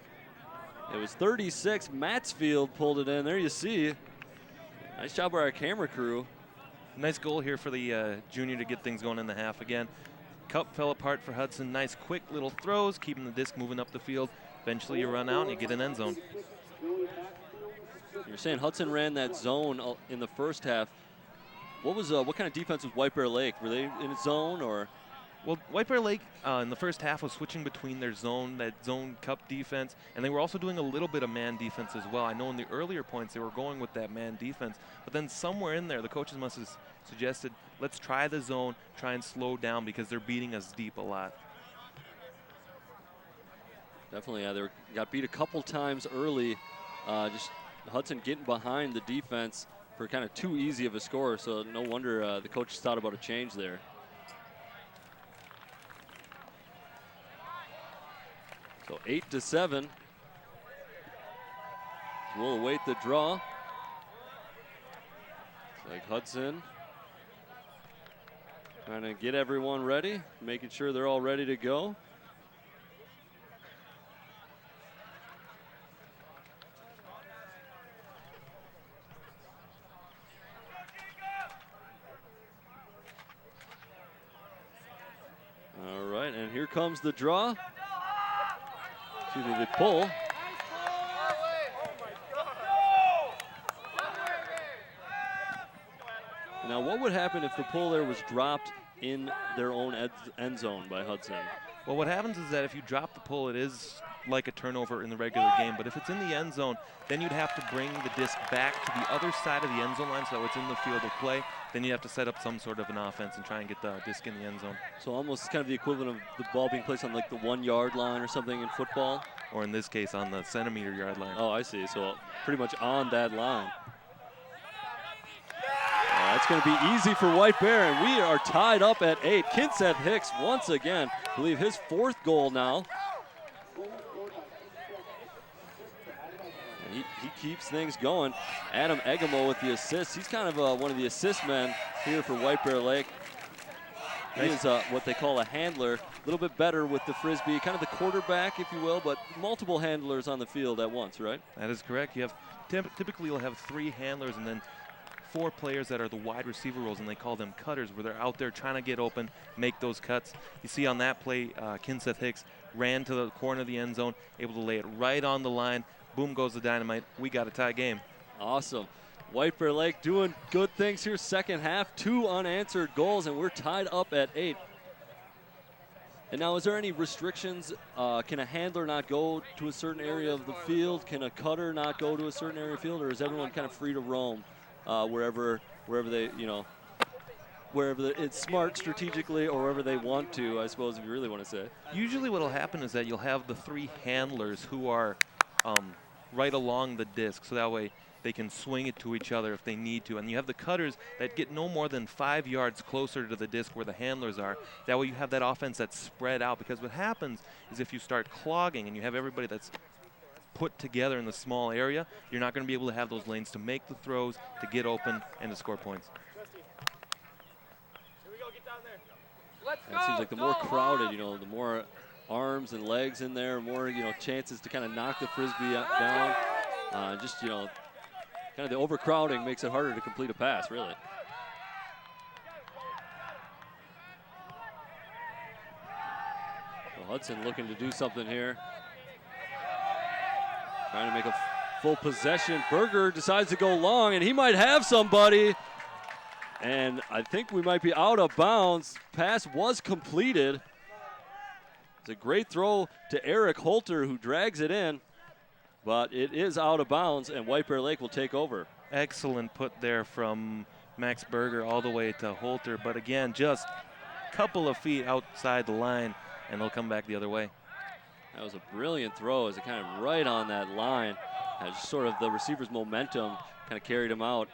It was 36. Matsfield pulled it in. There you see. Nice job by our camera crew. Nice goal here for the junior to get things going in the half again. Cup fell apart for Hudson. Nice quick little throws, keeping the disc moving up the field. Eventually you run out and you get an end zone. You're saying Hudson ran that zone in the first half. What kind of defense was White Bear Lake? Were they in a zone or? Well, White Bear Lake in the first half was switching between their zone, that zone cup defense, and they were also doing a little bit of man defense as well. I know in the earlier points they were going with that man defense, but then somewhere in there the coaches must have suggested, let's try the zone, try and slow down because they're beating us deep a lot. Definitely, yeah. They got beat a couple times early. Just Hudson getting behind the defense for kind of too easy of a score, so no wonder the coaches thought about a change there. So 8-7. We'll await the draw. It's like Hudson trying to get everyone ready, making sure they're all ready to go. All right, and here comes the draw. Excuse me, the pull. Now, what would happen if the pull there was dropped in their own end zone by Hudson? Well, what happens is that if you drop the pull, it is like a turnover in the regular game. But if it's in the end zone, then you'd have to bring the disc back to the other side of the end zone line so it's in the field of play. Then you have to set up some sort of an offense and try and get the disc in the end zone. So almost kind of the equivalent of the ball being placed on like the 1 yard line or something in football? Or in this case, on the centimeter yard line. Oh, I see. So pretty much on that line. That's going to be easy for White Bear, and we are tied up at 8. Kinseth Hicks once again, I believe his 4th goal now. And he keeps things going. Adam Egemo with the assist. He's kind of one of the assist men here for White Bear Lake. He is what they call a handler, a little bit better with the Frisbee, kind of the quarterback, if you will, but multiple handlers on the field at once, right? That is correct. You have typically you'll have 3 handlers and then 4 players that are the wide receiver roles, and they call them cutters, where they're out there trying to get open, make those cuts. You see on that play, Kinseth Hicks ran to the corner of the end zone, able to lay it right on the line. Boom goes the dynamite. We got a tie game. Awesome. White Bear Lake doing good things here second half. 2 unanswered goals, and we're tied up at 8. And now, is there any restrictions? Can a handler not go to a certain area of the field? Can a cutter not go to a certain area of the field? Or is everyone kind of free to roam wherever they, wherever it's smart strategically or wherever they want to, I suppose, if you really want to say. Usually what will happen is that you'll have the 3 handlers who are right along the disc. So that way they can swing it to each other if they need to. And you have the cutters that get no more than 5 yards closer to the disc where the handlers are. That way you have that offense that's spread out, because what happens is if you start clogging and you have everybody that's put together in the small area, you're not going to be able to have those lanes to make the throws, to get open, and to score points. It seems like the more crowded, the more arms and legs in there, more, chances to kind of knock the Frisbee down. Just, kind of the overcrowding makes it harder to complete a pass, really. Well, Hudson looking to do something here. Trying to make a full possession. Berger decides to go long, and he might have somebody. And I think we might be out of bounds. Pass was completed. It's a great throw to Eric Holter, who drags it in, but it is out of bounds, and White Bear Lake will take over. Excellent put there from Max Berger all the way to Holter, but again, just a couple of feet outside the line, and they'll come back the other way. That was a brilliant throw as it kind of right on that line. Just sort of the receiver's momentum kind of carried him out.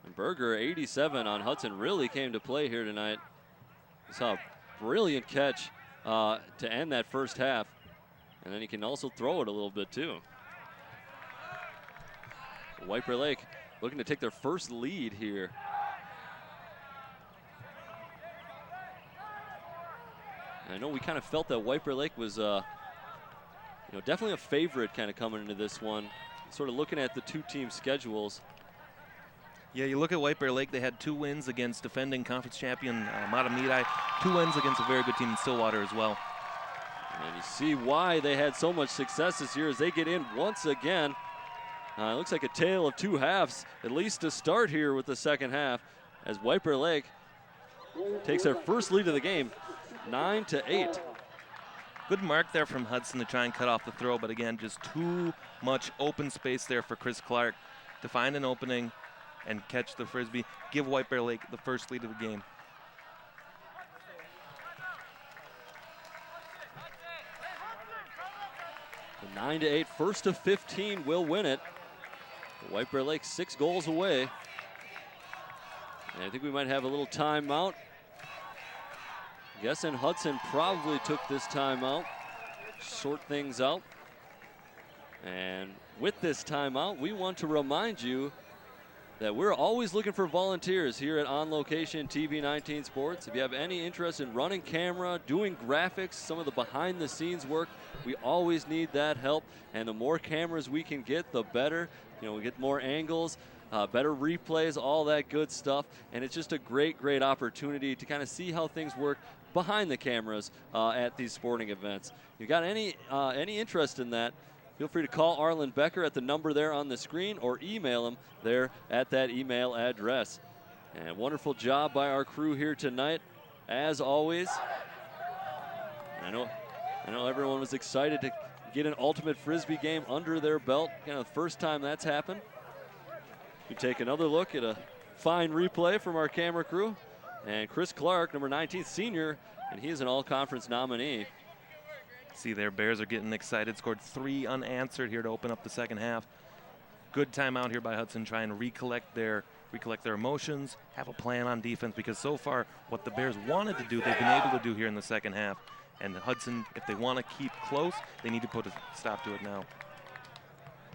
And Berger, 87 on Hudson, really came to play here tonight. We saw a brilliant catch to end that first half. And then he can also throw it a little bit too. White Bear Lake looking to take their first lead here. And I know we kind of felt that White Bear Lake was definitely a favorite kind of coming into this one. Sort of looking at the two team schedules. Yeah, you look at White Bear Lake, they had 2 wins against defending conference champion Matamidi, 2 wins against a very good team in Stillwater as well. And you see why they had so much success this year as they get in once again. It looks like a tale of 2 halves, at least to start here with the second half, as White Bear Lake takes their first lead of the game, 9-8. Good mark there from Hudson to try and cut off the throw, but again, just too much open space there for Chris Clark to find an opening and catch the Frisbee, give White Bear Lake the first lead of the game. The 9-8, first of 15 will win it. White Bear Lake 6 goals away. And I think we might have a little timeout. Guessing Hudson probably took this timeout, sort things out. And with this timeout, we want to remind you that we're always looking for volunteers here at On Location TV 19 Sports. If you have any interest in running camera, doing graphics, some of the behind the scenes work, we always need that help. And the more cameras we can get, the better. We get more angles, better replays, all that good stuff. And it's just a great, great opportunity to kind of see how things work behind the cameras at these sporting events. You got any interest in that? Feel free to call Arlen Becker at the number there on the screen or email him there at that email address. And wonderful job by our crew here tonight, as always. I know everyone was excited to get an ultimate Frisbee game under their belt. Kind of the first time that's happened. We take another look at a fine replay from our camera crew. And Chris Clark, number 19, senior, and he is an all-conference nominee. See there, Bears are getting excited. Scored 3 unanswered here to open up the second half. Good timeout here by Hudson, trying to recollect their emotions, have a plan on defense, because so far what the Bears wanted to do, they've been able to do here in the second half. And Hudson, if they want to keep close, they need to put a stop to it now.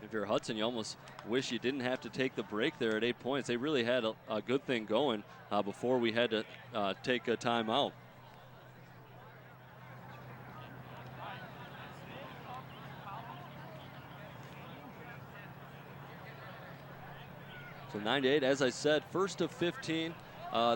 If you're Hudson, you almost wish you didn't have to take the break there at 8 points. They really had a good thing going before we had to take a timeout. So 9-8, as I said, first of 15.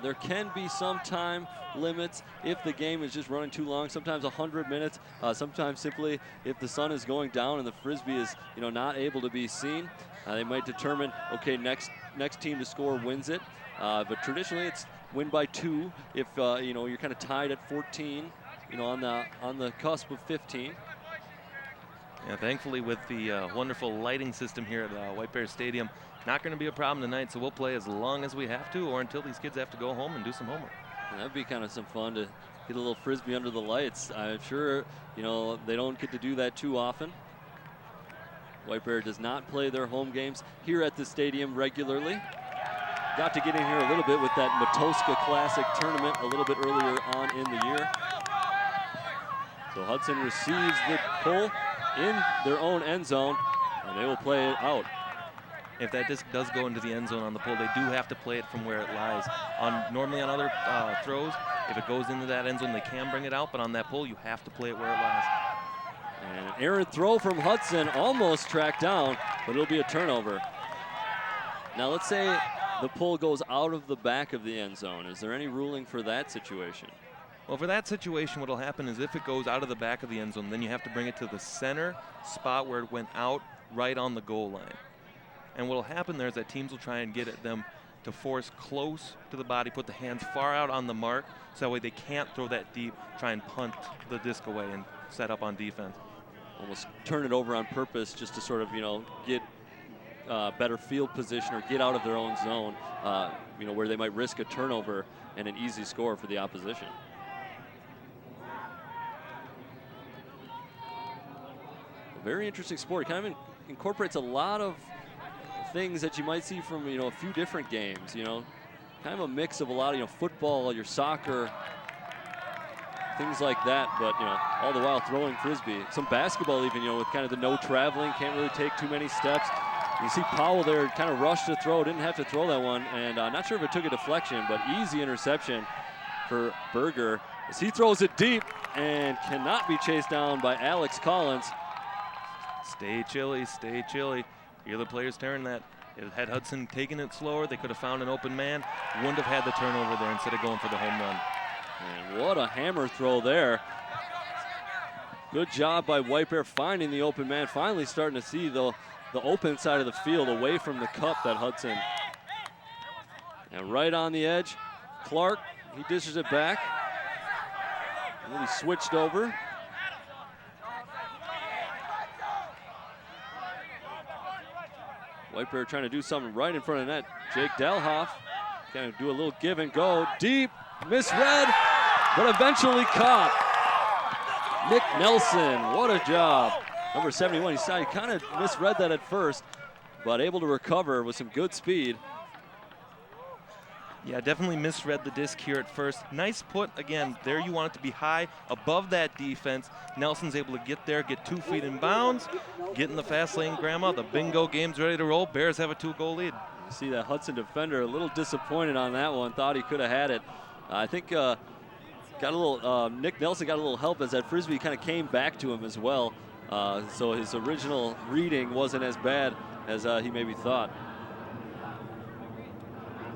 There can be some time limits if the game is just running too long, sometimes 100 minutes, sometimes simply if the sun is going down and the Frisbee is not able to be seen. They might determine, okay, next team to score wins it. But traditionally it's win by 2 if you're kind of tied at 14, on the cusp of 15. Yeah, thankfully with the wonderful lighting system here at White Bear Stadium, not going to be a problem tonight, so we'll play as long as we have to or until these kids have to go home and do some homework. And that'd be kind of some fun to get a little Frisbee under the lights. I'm sure, they don't get to do that too often. White Bear does not play their home games here at the stadium regularly. Got to get in here a little bit with that Matoska Classic tournament a little bit earlier on in the year. So Hudson receives the pull in their own end zone, and they will play it out. If that disc does go into the end zone on the pull, they do have to play it from where it lies. Normally on other throws, if it goes into that end zone, they can bring it out, but on that pull, you have to play it where it lies. And an errant throw from Hudson, almost tracked down, but it'll be a turnover. Now let's say the pull goes out of the back of the end zone. Is there any ruling for that situation? Well, for that situation, what will happen is if it goes out of the back of the end zone, then you have to bring it to the center spot where it went out, right on the goal line. And what will happen there is that teams will try and get at them to force close to the body, put the hands far out on the mark, so that way they can't throw that deep, try and punt the disc away and set up on defense. Almost turn it over on purpose just to sort of, get better field position or get out of their own zone, where they might risk a turnover and an easy score for the opposition. A very interesting sport. Kind of incorporates a lot of things that you might see from, a few different games, kind of a mix of a lot of, football, your soccer, things like that, but, all the while throwing Frisbee. Some basketball even, with kind of the no traveling, can't really take too many steps. You see Powell there kind of rushed to throw, didn't have to throw that one, and not sure if it took a deflection, but easy interception for Berger as he throws it deep and cannot be chased down by Alex Collins. Stay chilly, stay chilly. You're the players turn that. Had Hudson taken it slower, they could have found an open man, wouldn't have had the turnover there instead of going for the home run. And what a hammer throw there. Good job by White Bear finding the open man, finally starting to see the open side of the field away from the cup that Hudson. And right on the edge, Clark, he dishes it back. And then he switched over. White Bear trying to do something right in front of net. Jake Delhoff kind of do a little give and go. Deep, misread, but eventually caught. Nick Nelson, what a job. Number 71, he kind of misread that at first, but able to recover with some good speed. Yeah, definitely misread the disc here at first. Nice put, again, there you want it to be high above that defense. Nelson's able to get there, get 2 feet in bounds, get in the fast lane, Grandma. The bingo game's ready to roll. Bears have a 2-goal lead. You see that Hudson defender a little disappointed on that one, thought he could have had it. I think got a little, Nick Nelson got a little help as that Frisbee kind of came back to him as well. So his original reading wasn't as bad as he maybe thought.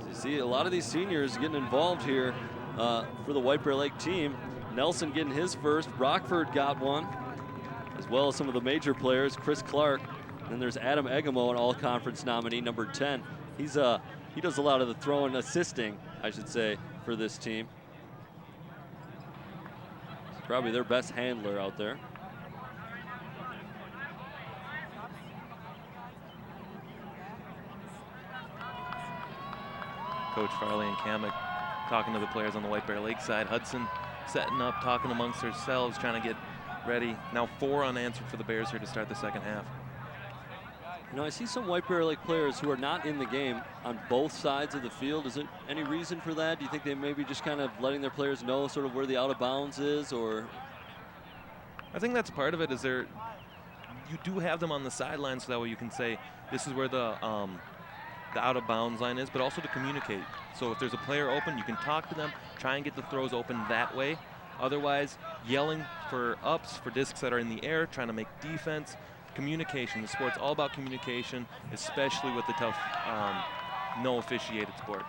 You see a lot of these seniors getting involved here for the White Bear Lake team. Nelson getting his first, Rockford got one, as well as some of the major players, Chris Clark. And then there's Adam Egamo, an all-conference nominee, number 10. He does a lot of the throwing, assisting, I should say, for this team. He's probably their best handler out there. Coach Farley and Kamek talking to the players on the White Bear Lake side. Hudson setting up, talking amongst themselves, trying to get ready. Now 4 unanswered for the Bears here to start the second half. I see some White Bear Lake players who are not in the game on both sides of the field. Is there any reason for that? Do you think they may be just kind of letting their players know sort of where the out of bounds is, or? I think that's part of it. You do have them on the sidelines so that way you can say this is where the out of bounds line is, but also to communicate. So if there's a player open, you can talk to them, try and get the throws open that way. Otherwise, yelling for ups, for discs that are in the air, trying to make defense. Communication. The sport's all about communication, especially with the tough, no officiated sport.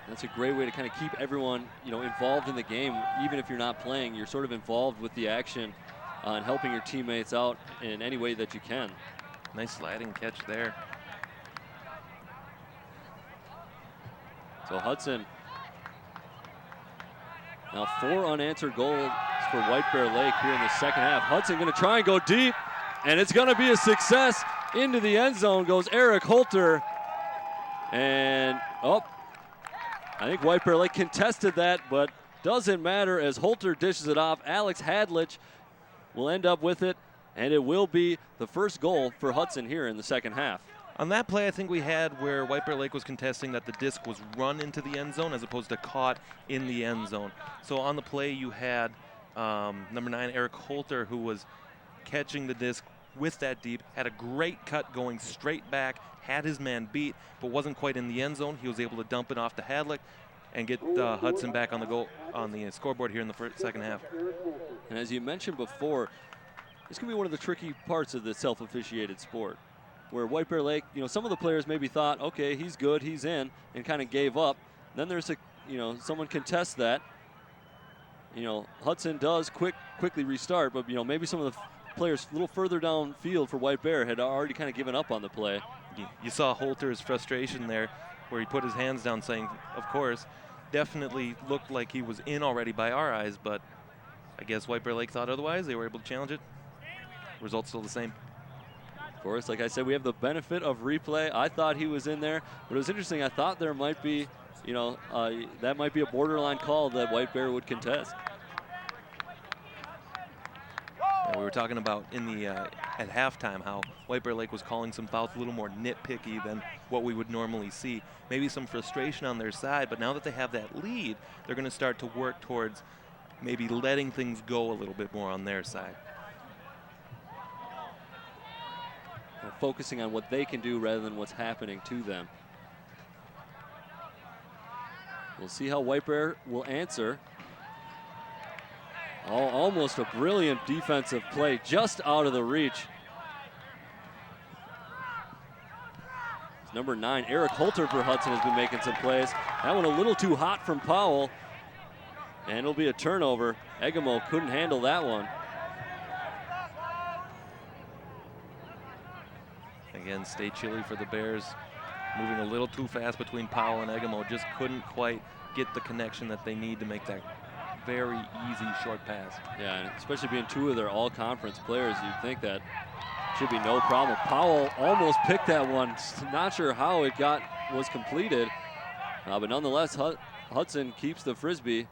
That's a great way to kind of keep everyone, involved in the game. Even if you're not playing, you're sort of involved with the action and helping your teammates out in any way that you can. Nice sliding catch there. So Hudson, now 4 unanswered goals for White Bear Lake here in the second half. Hudson going to try and go deep, and it's going to be a success. Into the end zone goes Eric Holter. And, I think White Bear Lake contested that, but doesn't matter as Holter dishes it off. Alex Hadlich will end up with it And it will be the first goal for Hudson here in the second half. On that play, I think we had where White Bear Lake was contesting that the disc was run into the end zone as opposed to caught in the end zone. So on the play, you had number 9, Eric Holter, who was catching the disc with that deep, had a great cut going straight back, had his man beat, but wasn't quite in the end zone. He was able to dump it off to Hadlick and get Hudson back on the goal on the scoreboard here in the second half. And as you mentioned before, this can be one of the tricky parts of the self-officiated sport, where White Bear Lake, some of the players maybe thought, okay, he's good, he's in, and kind of gave up. Then there's someone contests that. Hudson does quickly restart, but maybe some of the players a little further downfield for White Bear had already kind of given up on the play. You saw Holter's frustration there, where he put his hands down, saying, of course, definitely looked like he was in already by our eyes, but I guess White Bear Lake thought otherwise. They were able to challenge it. Results still the same. Of course, like I said, we have the benefit of replay. I thought he was in there, but it was interesting. I thought there might be, that might be a borderline call that White Bear would contest. And we were talking about in the at halftime how White Bear Lake was calling some fouls a little more nitpicky than what we would normally see. Maybe some frustration on their side, but now that they have that lead, they're going to start to work towards maybe letting things go a little bit more on their side. Focusing on what they can do rather than what's happening to them. We'll see how White Bear will answer. Almost a brilliant defensive play just out of the reach. Number 9, Eric Holter for Hudson has been making some plays. That one a little too hot from Powell. And it'll be a turnover. Egemo couldn't handle that one. Again, stay chilly for the Bears. Moving a little too fast between Powell and Egemo. Just couldn't quite get the connection that they need to make that very easy short pass. Yeah, and especially being two of their all-conference players, you'd think that should be no problem. Powell almost picked that one. Not sure how it was completed. But nonetheless, Hudson keeps the Frisbee.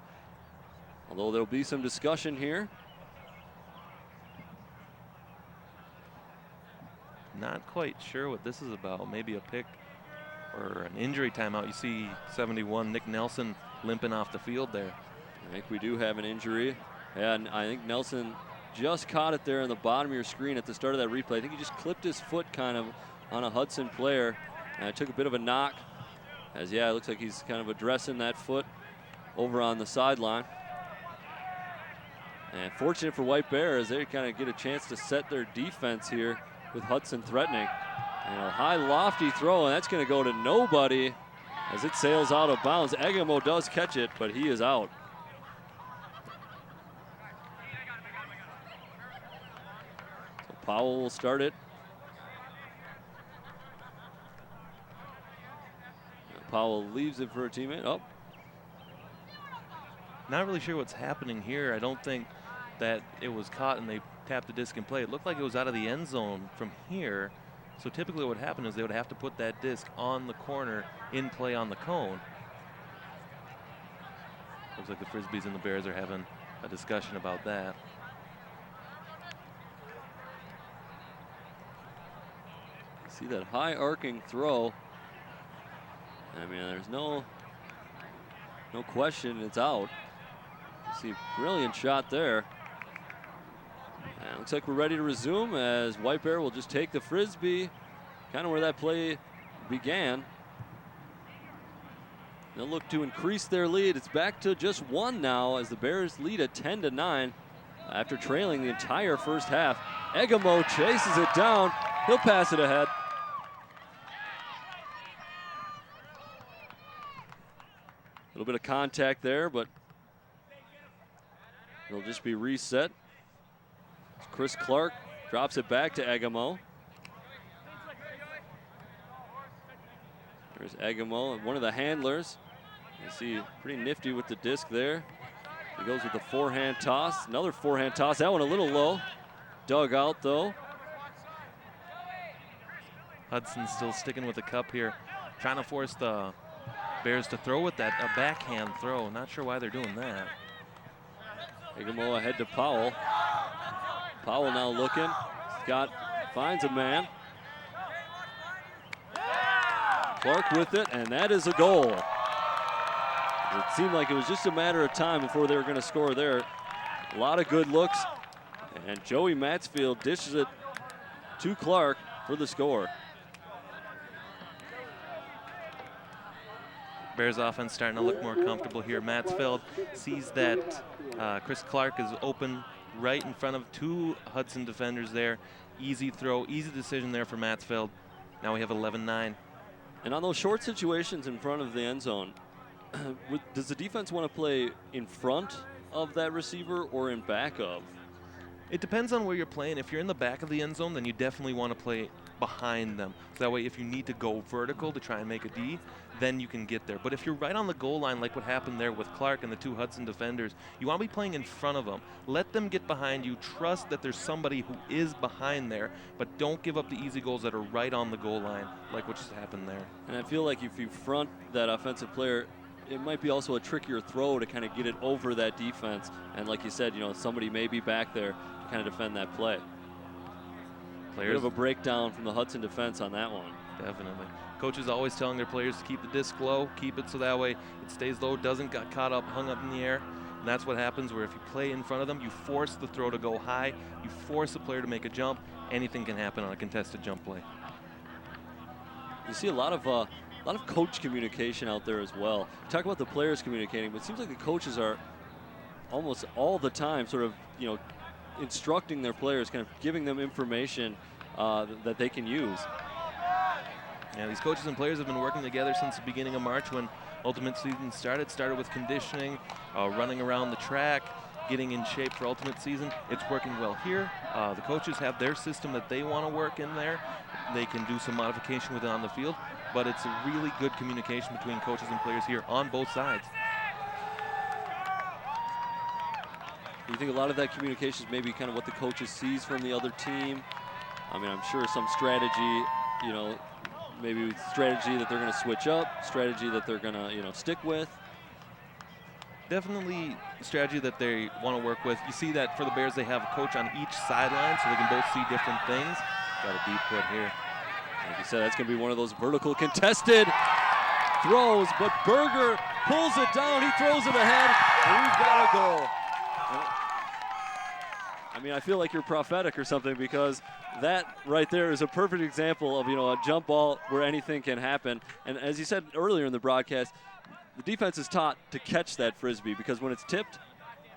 Although there'll be some discussion here. Not quite sure what this is about. Maybe a pick or an injury timeout. You see 71, Nick Nelson, limping off the field there. I think we do have an injury. And I think Nelson just caught it there on the bottom of your screen at the start of that replay. I think he just clipped his foot kind of on a Hudson player. And it took a bit of a knock. It looks like he's kind of addressing that foot over on the sideline. And fortunate for White Bear as they kind of get a chance to set their defense here with Hudson threatening. And a high lofty throw, and that's going to go to nobody as it sails out of bounds. Egemo does catch it, but he is out. So Powell will start it. And Powell leaves it for a teammate. Oh. Not really sure what's happening here. I don't think that it was caught and they tapped the disc and play. It looked like it was out of the end zone from here. So typically what would happen is they would have to put that disc on the corner in play on the cone. Looks like the Frisbees and the Bears are having a discussion about that. See that high arcing throw. I mean, there's no question it's out. You see, brilliant shot there. And looks like we're ready to resume as White Bear will just take the Frisbee, kind of where that play began. They'll look to increase their lead. It's back to just 1 now as the Bears lead at 10-9 after trailing the entire first half. Egemo chases it down. He'll pass it ahead. A little bit of contact there, but it'll just be reset. Chris Clark drops it back to Egemo. There's Egemo, one of the handlers. You see, pretty nifty with the disc there. He goes with the forehand toss. Another forehand toss. That one a little low. Dug out, though. Hudson still sticking with the cup here, trying to force the Bears to throw with that, a backhand throw. Not sure why they're doing that. Egemo ahead to Powell. Powell now looking. Scott finds a man. Clark with it, and that is a goal. It seemed like it was just a matter of time before they were going to score there. A lot of good looks, and Joey Matsfield dishes it to Clark for the score. Bears offense starting to look more comfortable here. Matsfield sees that Chris Clark is open right in front of two Hudson defenders there. Easy throw, easy decision there for Matsfield. Now we have 11-9. And on those short situations in front of the end zone, does the defense want to play in front of that receiver or in back of? It depends on where you're playing. If you're in the back of the end zone, then you definitely want to play behind them. So that way, if you need to go vertical to try and make a D, then you can get there. But if you're right on the goal line, like what happened there with Clark and the two Hudson defenders, you want to be playing in front of them. Let them get behind you. Trust that there's somebody who is behind there, but don't give up the easy goals that are right on the goal line, like what just happened there. And I feel like if you front that offensive player, it might be also a trickier throw to kind of get it over that defense. And like you said, somebody may be back there to kind of defend that play. Bit of a breakdown from the Hudson defense on that one. Definitely. Coaches always telling their players to keep the disc low, keep it so that way it stays low, doesn't get caught up, hung up in the air. And that's what happens where if you play in front of them, you force the throw to go high, you force the player to make a jump. Anything can happen on a contested jump play. You see a lot of coach communication out there as well. Talk about the players communicating, but it seems like the coaches are almost all the time sort of, instructing their players, kind of giving them information that they can use. Yeah, these coaches and players have been working together since the beginning of March when Ultimate Season started. Started with conditioning, running around the track, getting in shape for Ultimate Season. It's working well here. The coaches have their system that they want to work in there. They can do some modification with it on the field, but it's a really good communication between coaches and players here on both sides. You think a lot of that communication is maybe kind of what the coaches sees from the other team? I mean, I'm sure some strategy, maybe strategy that they're going to switch up, strategy that they're going to, stick with. Definitely strategy that they want to work with. You see that for the Bears, they have a coach on each sideline so they can both see different things. Got a deep put here. Like you said, that's going to be one of those vertical contested throws, but Berger pulls it down. He throws it ahead, and we've got a goal. I mean, I feel like you're prophetic or something, because that right there is a perfect example of, a jump ball where anything can happen. And as you said earlier in the broadcast, the defense is taught to catch that Frisbee, because when it's tipped,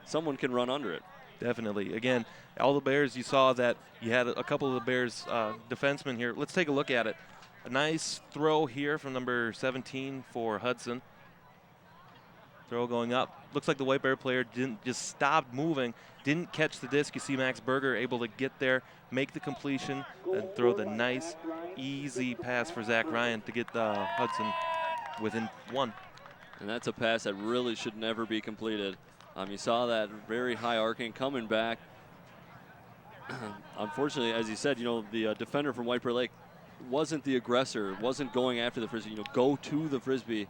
someone can run under it. Definitely. Again, all the Bears, you saw that you had a couple of the Bears defensemen here. Let's take a look at it. A nice throw here from number 17 for Hudson. Throw going up. Looks like the White Bear player didn't just stop moving, didn't catch the disc. You see Max Berger able to get there, make the completion, and throw the nice, easy pass for Zach Ryan to get Hudson within one. And that's a pass that really should never be completed. You saw that very high arcing coming back. Unfortunately, as you said, the defender from White Bear Lake wasn't the aggressor, wasn't going after the Frisbee, go to the Frisbee.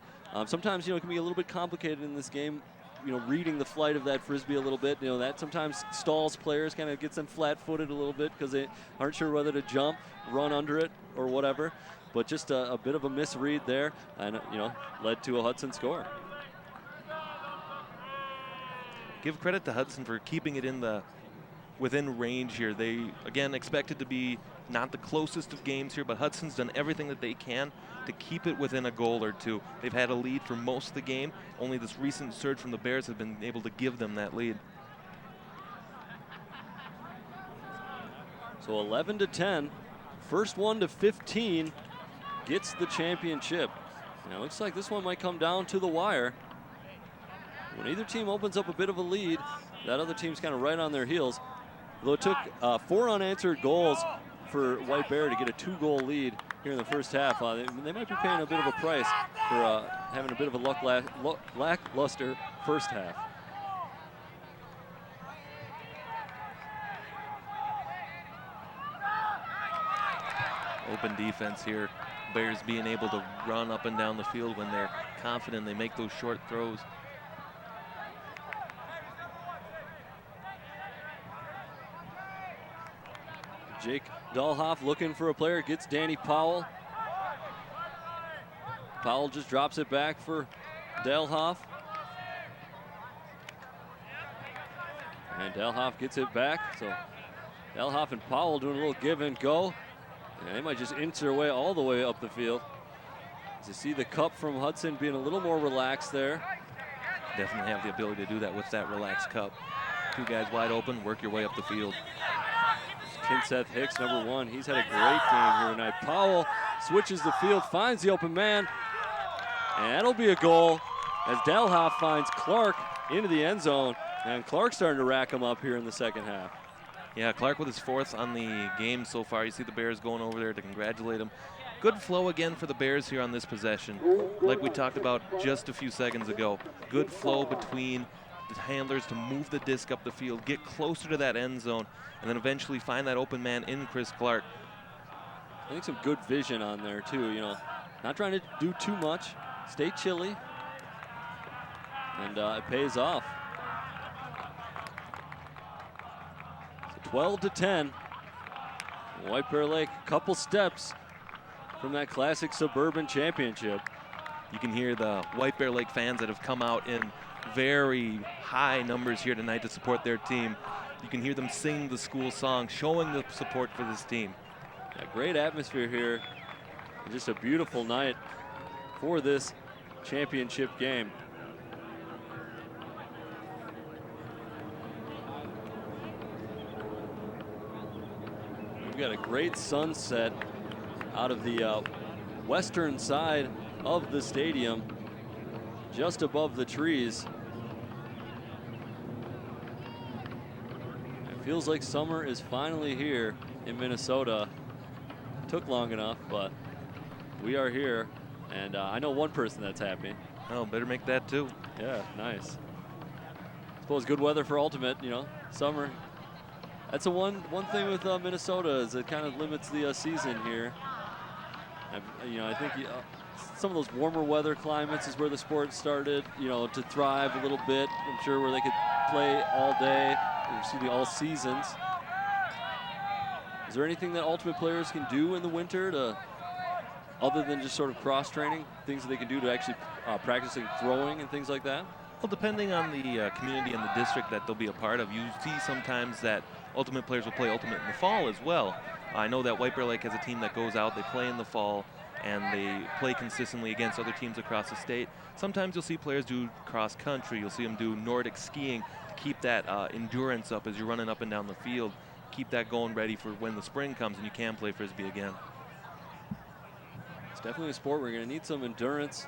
Sometimes, it can be a little bit complicated in this game, reading the flight of that Frisbee a little bit. That sometimes stalls players, kind of gets them flat-footed a little bit because they aren't sure whether to jump, run under it, or whatever. But just a bit of a misread there, and, led to a Hudson score. Give credit to Hudson for keeping it within range here. They, again, expected to be not the closest of games here, but Hudson's done everything that they can to keep it within a goal or two. They've had a lead for most of the game. Only this recent surge from the Bears have been able to give them that lead. So 11-10, first one to 15 gets the championship. Now it looks like this one might come down to the wire. When either team opens up a bit of a lead, that other team's kind of right on their heels. Though it took 4 unanswered goals for White Bear to get a 2-goal lead here in the first half. They might be paying a bit of a price for having a bit of a lackluster first half. Open defense here. Bears being able to run up and down the field when they're confident. They make those short throws. Jake Dahlhoff looking for a player, gets Danny Powell. Powell just drops it back for Dahlhoff. And Dahlhoff gets it back. So Dahlhoff and Powell doing a little give and go. And they might just inch their way all the way up the field. As you see the cup from Hudson being a little more relaxed there. Definitely have the ability to do that with that relaxed cup. Two guys wide open, work your way up the field. Kinseth Hicks, number 1. He's had a great game here tonight. Powell switches the field, finds the open man. And that'll be a goal as Dahlhoff finds Clark into the end zone. And Clark's starting to rack him up here in the second half. Yeah, Clark with his 4th on the game so far. You see the Bears going over there to congratulate him. Good flow again for the Bears here on this possession. Like we talked about just a few seconds ago. Good flow between the handlers to move the disc up the field, get closer to that end zone, and then eventually find that open man in Chris Clark. I think some good vision on there too, you know. Not trying to do too much. Stay chilly. And it pays off. 12-10. White Bear Lake, a couple steps from that classic Suburban championship. You can hear the White Bear Lake fans that have come out in very high numbers here tonight to support their team. You can hear them sing the school song, showing the support for this team. Yeah, great atmosphere here. Just a beautiful night for this championship game. We've got a great sunset out of the western side of the stadium, just above the trees. It feels like summer is finally here in Minnesota. It took long enough, but we are here, and I know one person that's happy. Oh, better make that too. Yeah, nice. I suppose good weather for ultimate, you know, summer. That's the one thing with Minnesota is it kind of limits the season here. I think some of those warmer weather climates is where the sport started, to thrive a little bit. I'm sure where they could play all day, all seasons. Is there anything that ultimate players can do in the winter to, other than just sort of cross training, things that they can do to actually practicing throwing and things like that? Well, depending on the community and the district that they'll be a part of, you see sometimes that ultimate players will play ultimate in the fall as well. I know that White Bear Lake has a team that goes out, they play in the fall, and they play consistently against other teams across the state. Sometimes you'll see players do cross country, you'll see them do Nordic skiing to keep that endurance up as you're running up and down the field. Keep that going ready for when the spring comes and you can play Frisbee again. It's definitely a sport where you're going to need some endurance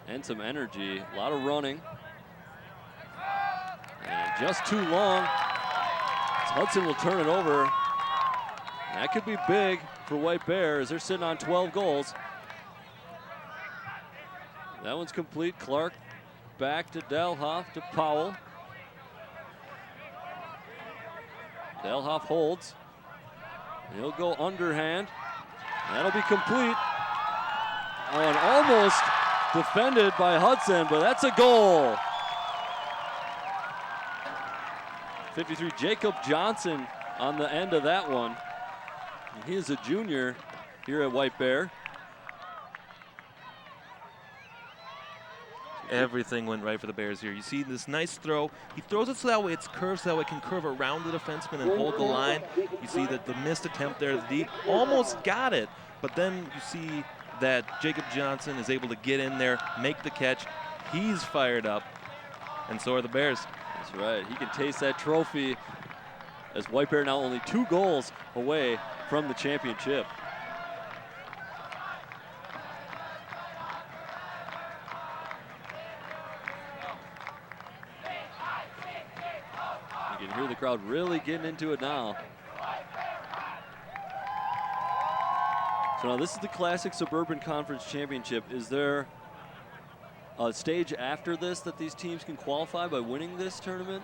and some energy. A lot of running. And just too long. Hudson will turn it over. That could be big for White Bear as they're sitting on 12 goals. That one's complete. Clark back to Dahlhoff to Powell. Dahlhoff holds. He'll go underhand. That'll be complete. Oh, and almost defended by Hudson, but that's a goal. 53, Jacob Johnson on the end of that one. He is a junior here at White Bear. Everything went right for the Bears here. You see this nice throw. He throws it so that way it's curved, so that way it can curve around the defenseman and hold the line. You see that the missed attempt there is deep. Almost got it, but then you see that Jacob Johnson is able to get in there, make the catch. He's fired up, and so are the Bears. That's right. He can taste that trophy as White Bear now only 2 goals away from the championship. You can hear the crowd really getting into it now. So now this is the Classic Suburban Conference Championship. Is there a stage after this that these teams can qualify by winning this tournament?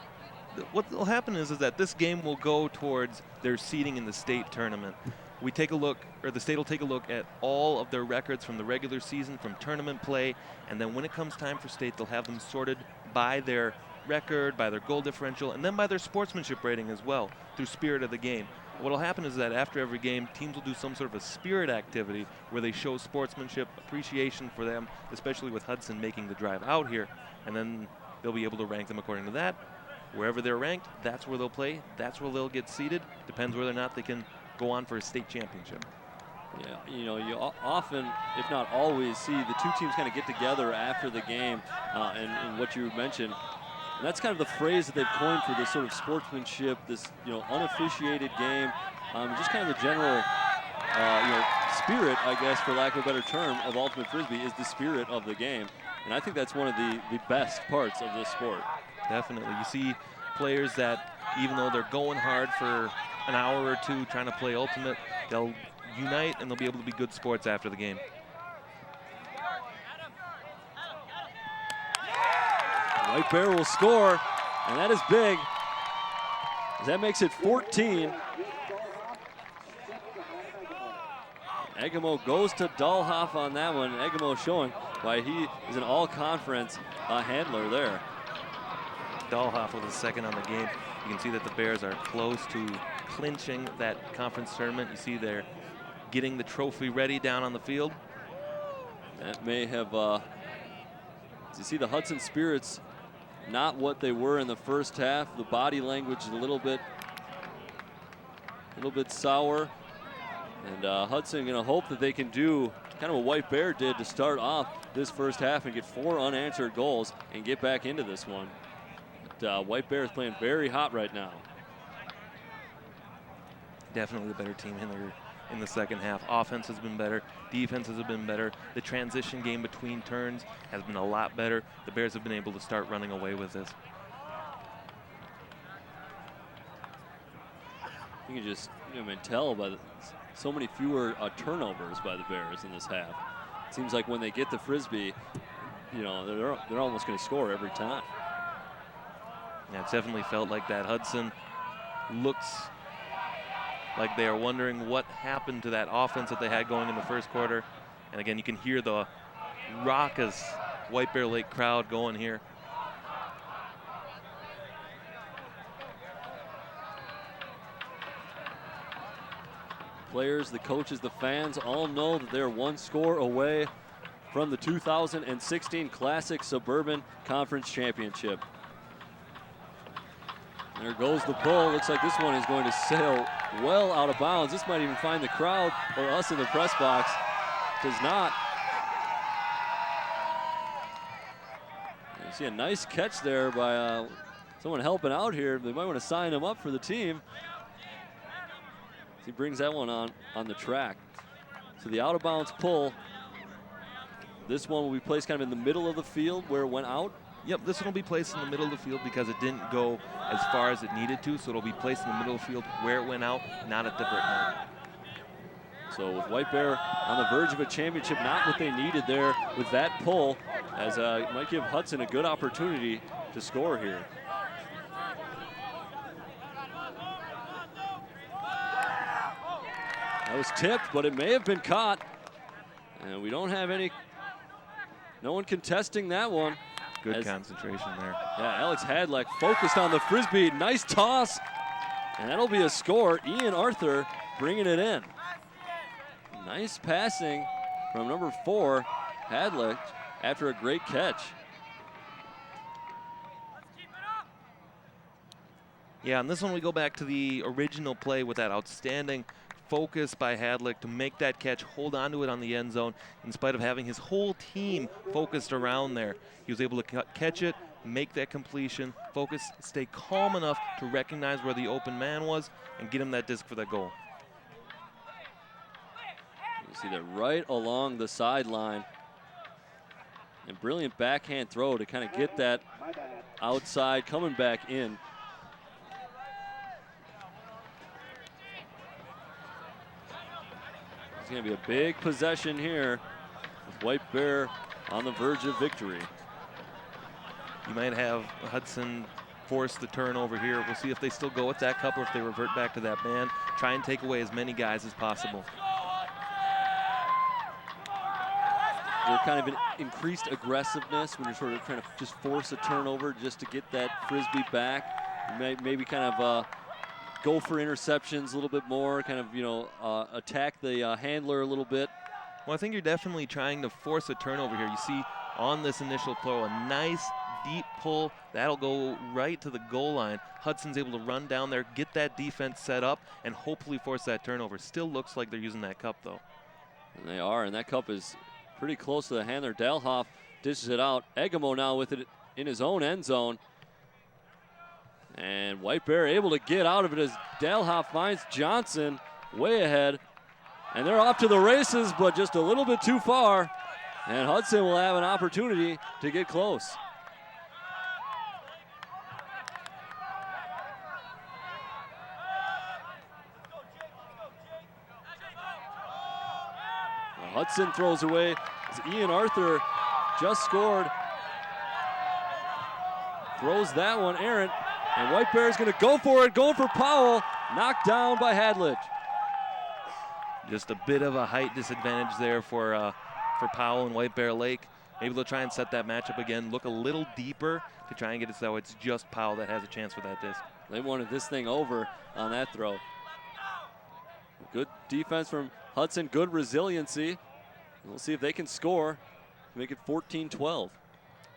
What will happen is that this game will go towards their seeding in the state tournament. We take a look, or the state will take a look at all of their records from the regular season, from tournament play, and then when it comes time for state, they'll have them sorted by their record, by their goal differential, and then by their sportsmanship rating as well, through spirit of the game. What will happen is that after every game, teams will do some sort of a spirit activity where they show sportsmanship, appreciation for them, especially with Hudson making the drive out here, and then they'll be able to rank them according to that. Wherever they're ranked, that's where they'll play, that's where they'll get seeded. Depends whether or not they can go on for a state championship. Yeah, you know, you often, if not always, see the two teams kind of get together after the game, and what you mentioned. And that's kind of the phrase that they've coined for this sort of sportsmanship, this, you know, unofficiated game, just kind of the general, you know, spirit, I guess, for lack of a better term, of Ultimate Frisbee is the spirit of the game. And I think that's one of the best parts of this sport. Definitely. You see players that, even though they're going hard for an hour or two trying to play Ultimate, they'll unite and they'll be able to be good sports after the game. White Bear will score, and that is big. That makes it 14. Egemo goes to Dahlhoff on that one. Egemo showing why he is an all-conference handler there. Dahlhoff with a second on the game. You can see that the Bears are close to clinching that conference tournament. You see they're getting the trophy ready down on the field. That may have, you see the Hudson Spirits, not what they were in the first half. The body language is a little bit sour. And Hudson going to hope that they can do kind of what White Bear did to start off this first half and get 4 unanswered goals and get back into this one. But White Bear is playing very hot right now. Definitely the better team in the second half. Offense has been better. Defense has been better. The transition game between turns has been a lot better. The Bears have been able to start running away with this. You can just tell by so many fewer turnovers by the Bears in this half. It seems like when they get the Frisbee, you know, they're almost going to score every time. Yeah, it's definitely felt like that. Hudson looks like they are wondering what happened to that offense that they had going in the first quarter. And again, you can hear the raucous White Bear Lake crowd going here. Players, the coaches, the fans all know that they're one score away from the 2016 Classic Suburban Conference Championship. There goes the pull. Looks like this one is going to sail well out of bounds. This might even find the crowd or us in the press box. Does not. You see a nice catch there by someone helping out here. They might want to sign him up for the team. He brings that one on the track. So the out of bounds pull. This one will be placed kind of in the middle of the field where it went out. Yep, this one will be placed in the middle of the field because it didn't go as far as it needed to, so it'll be placed in the middle of the field where it went out, not at the brick line. So with White Bear on the verge of a championship, not what they needed there with that pull, as it might give Hudson a good opportunity to score here. That was tipped, but it may have been caught. And we don't have no one contesting that one. Good concentration there. Yeah, Alex Hadlack focused on the Frisbee. Nice toss. And that'll be a score. Ian Arthur bringing it in. Nice passing from number 4, Hadlack, after a great catch. Yeah, and this one we go back to the original play with that outstanding focus by Hadlack to make that catch, hold on to it on the end zone. In spite of having his whole team focused around there, he was able to catch it, make that completion, focus, stay calm enough to recognize where the open man was, and get him that disc for that goal. You see that right along the sideline. And brilliant backhand throw to kind of get that outside coming back in. It's going to be a big possession here with White Bear on the verge of victory. You might have Hudson force the turnover here. We'll see if they still go with that couple or if they revert back to that man. Try and take away as many guys as possible. There's kind of an increased aggressiveness when you're sort of trying to just force a turnover just to get that Frisbee back. Maybe kind of go for interceptions a little bit more, kind of, attack the handler a little bit. Well, I think you're definitely trying to force a turnover here. You see on this initial throw a nice deep pull. That'll go right to the goal line. Hudson's able to run down there, get that defense set up, and hopefully force that turnover. Still looks like they're using that cup, though. And they are, and that cup is pretty close to the handler. Dalhoff dishes it out. Egemo now with it in his own end zone. And White Bear able to get out of it as Dalhoff finds Johnson way ahead. And they're off to the races, but just a little bit too far. And Hudson will have an opportunity to get close. Well, Hudson throws away as Ian Arthur just scored. Throws that one errant. And White Bear is going to go for it, going for Powell. Knocked down by Hadledge. Just a bit of a height disadvantage there for Powell and White Bear Lake. Maybe they'll try and set that matchup again, look a little deeper to try and get it so it's just Powell that has a chance for that disc. They wanted this thing over on that throw. Good defense from Hudson, good resiliency. We'll see if they can score, make it 14-12.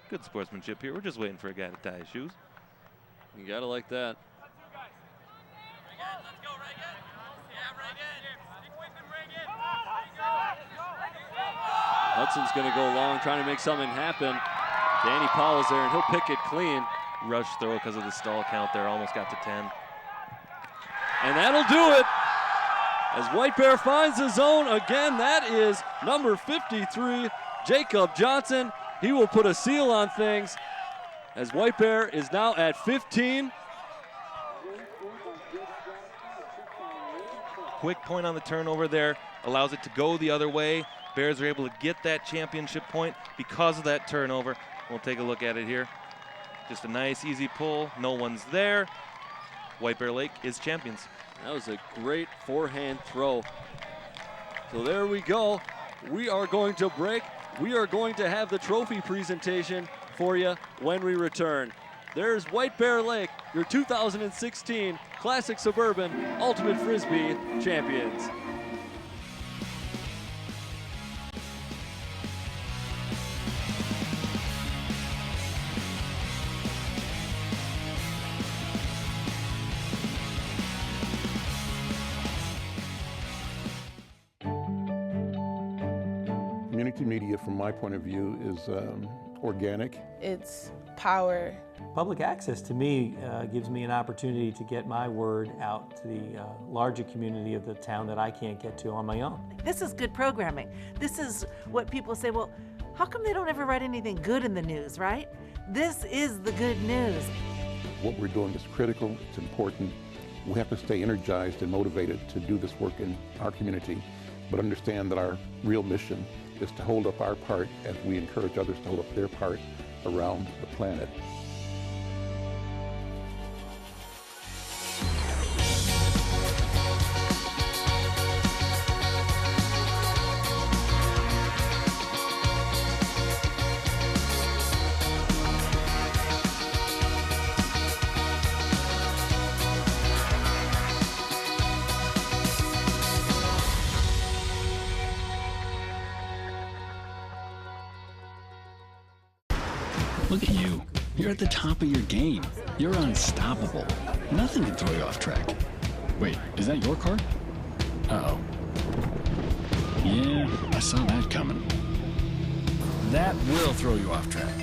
Good sportsmanship here. We're just waiting for a guy to tie his shoes. You gotta like that. Hudson's going to go long, trying to make something happen. Danny Powell's there, and he'll pick it clean. Rush throw because of the stall count there, almost got to 10. And that'll do it. As White Bear finds the zone again, that is number 53, Jacob Johnson. He will put a seal on things as White Bear is now at 15. Quick point on the turnover there, allows it to go the other way. Bears are able to get that championship point because of that turnover. We'll take a look at it here. Just a nice, easy pull. No one's there. White Bear Lake is champions. That was a great forehand throw. So there we go. We are going to break. We are going to have the trophy presentation for you when we return. There's White Bear Lake, your 2016 Classic Suburban Ultimate Frisbee champions. Community media, from my point of view, is organic. It's power. Public access to me gives me an opportunity to get my word out to the larger community of the town that I can't get to on my own. This is good programming. This is what people say, well, how come they don't ever write anything good in the news, right? This is the good news. What we're doing is critical, it's important. We have to stay energized and motivated to do this work in our community, but understand that our real mission is to hold up our part as we encourage others to hold up their part around the planet. Look at you. You're at the top of your game. You're unstoppable. Nothing can throw you off track. Wait, is that your car? Uh-oh. Yeah, I saw that coming. That will throw you off track.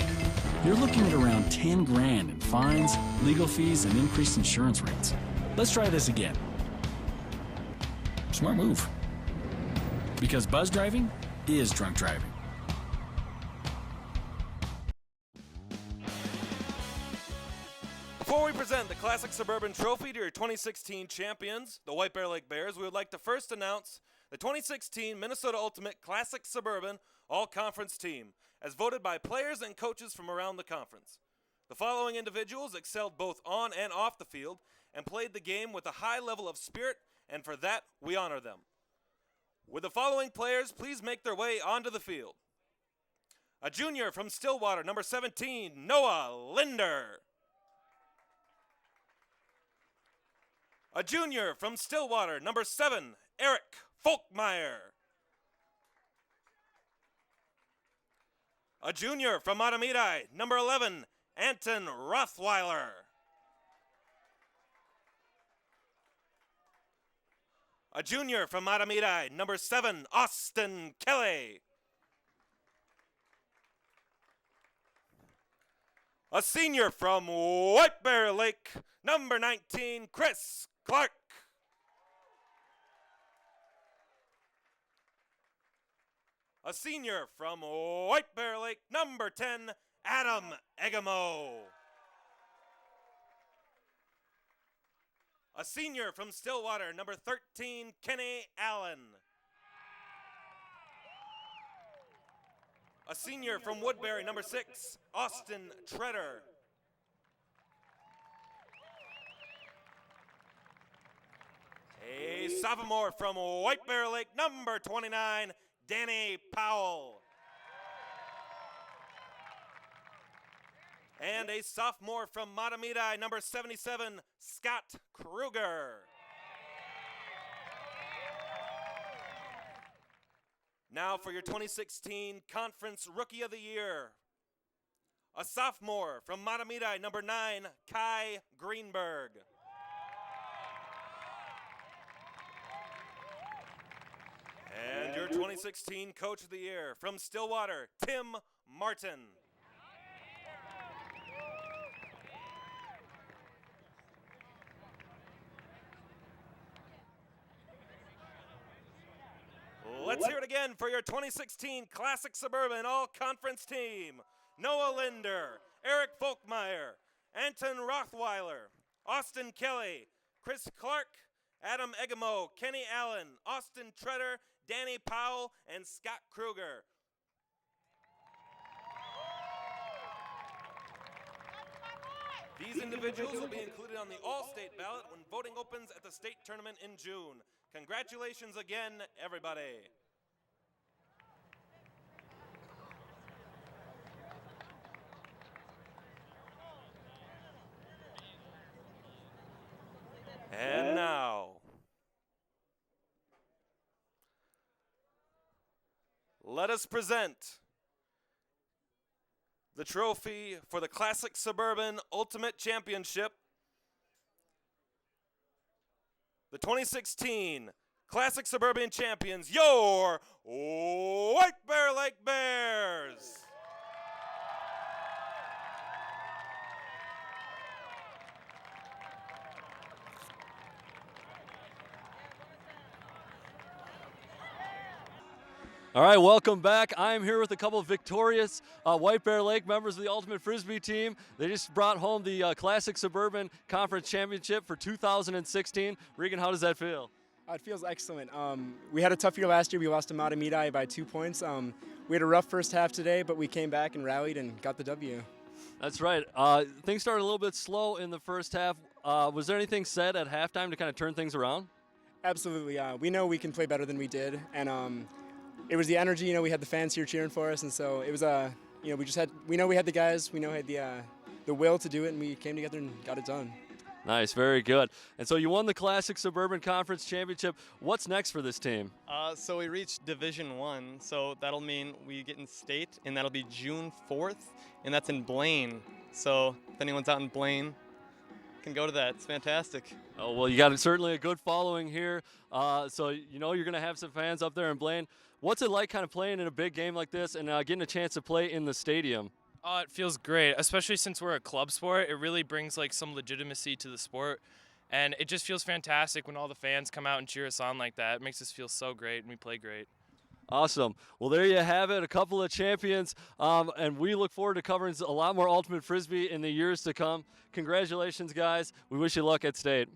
You're looking at around 10 grand in fines, legal fees, and increased insurance rates. Let's try this again. Smart move. Because buzz driving is drunk driving. Before we present the Classic Suburban Trophy to your 2016 champions, the White Bear Lake Bears, we would like to first announce the 2016 Minnesota Ultimate Classic Suburban All-Conference Team, as voted by players and coaches from around the conference. The following individuals excelled both on and off the field and played the game with a high level of spirit, and for that, we honor them. Would the following players please make their way onto the field? A junior from Stillwater, number 17, Noah Linder. A junior from Stillwater, number 7, Eric Folkmeyer. A junior from Matamidi, number 11, Anton Rothweiler. A junior from Matamidi, number 7, Austin Kelly. A senior from White Bear Lake, number 19, Chris Clark. A senior from White Bear Lake, number 10, Adam Egamo. A senior from Stillwater, number 13, Kenny Allen. A senior from Woodbury, number 6, Austin Treader. A sophomore from White Bear Lake, number 29, Danny Powell. And a sophomore from Matamidi, number 77, Scott Kruger. Now for your 2016 Conference Rookie of the Year. A sophomore from Matamidi, number 9, Kai Greenberg. And your 2016 Coach of the Year from Stillwater, Tim Martin. Let's hear it again for your 2016 Classic Suburban All-Conference team. Noah Linder, Eric Folkmeyer, Anton Rothweiler, Austin Kelly, Chris Clark, Adam Egamo, Kenny Allen, Austin Treader, Danny Powell, and Scott Kruger. These individuals will be included on the All-State ballot when voting opens at the state tournament in June. Congratulations again, everybody. And now, let us present the trophy for the Classic Suburban Ultimate Championship. The 2016 Classic Suburban Champions, your White Bear Lake Bears. All right, welcome back. I am here with a couple of victorious White Bear Lake members of the Ultimate Frisbee team. They just brought home the Classic Suburban Conference Championship for 2016. Regan, how does that feel? It feels excellent. We had a tough year last year. We lost to Matamidi by 2 points. We had a rough first half today, but we came back and rallied and got the W. That's right. Things started a little bit slow in the first half. Was there anything said at halftime to kind of turn things around? Absolutely. We know we can play better than we did, and it was the energy. You know, we had the fans here cheering for us, and so it was we know we had the guys. We know we had the will to do it, and we came together and got it done. Nice, very good. And so you won the Classic Suburban Conference Championship. What's next for this team? So we reached Division I, so that'll mean we get in state, and that'll be June 4th, and that's in Blaine. So if anyone's out in Blaine, can go to that. It's fantastic. Oh, well, you got certainly a good following here. So you know you're going to have some fans up there in Blaine. What's it like kind of playing in a big game like this and getting a chance to play in the stadium? It feels great, especially since we're a club sport. It really brings like some legitimacy to the sport, and it just feels fantastic when all the fans come out and cheer us on like that. It makes us feel so great, and we play great. Awesome. Well, there you have it, a couple of champions, and we look forward to covering a lot more Ultimate Frisbee in the years to come. Congratulations, guys. We wish you luck at state.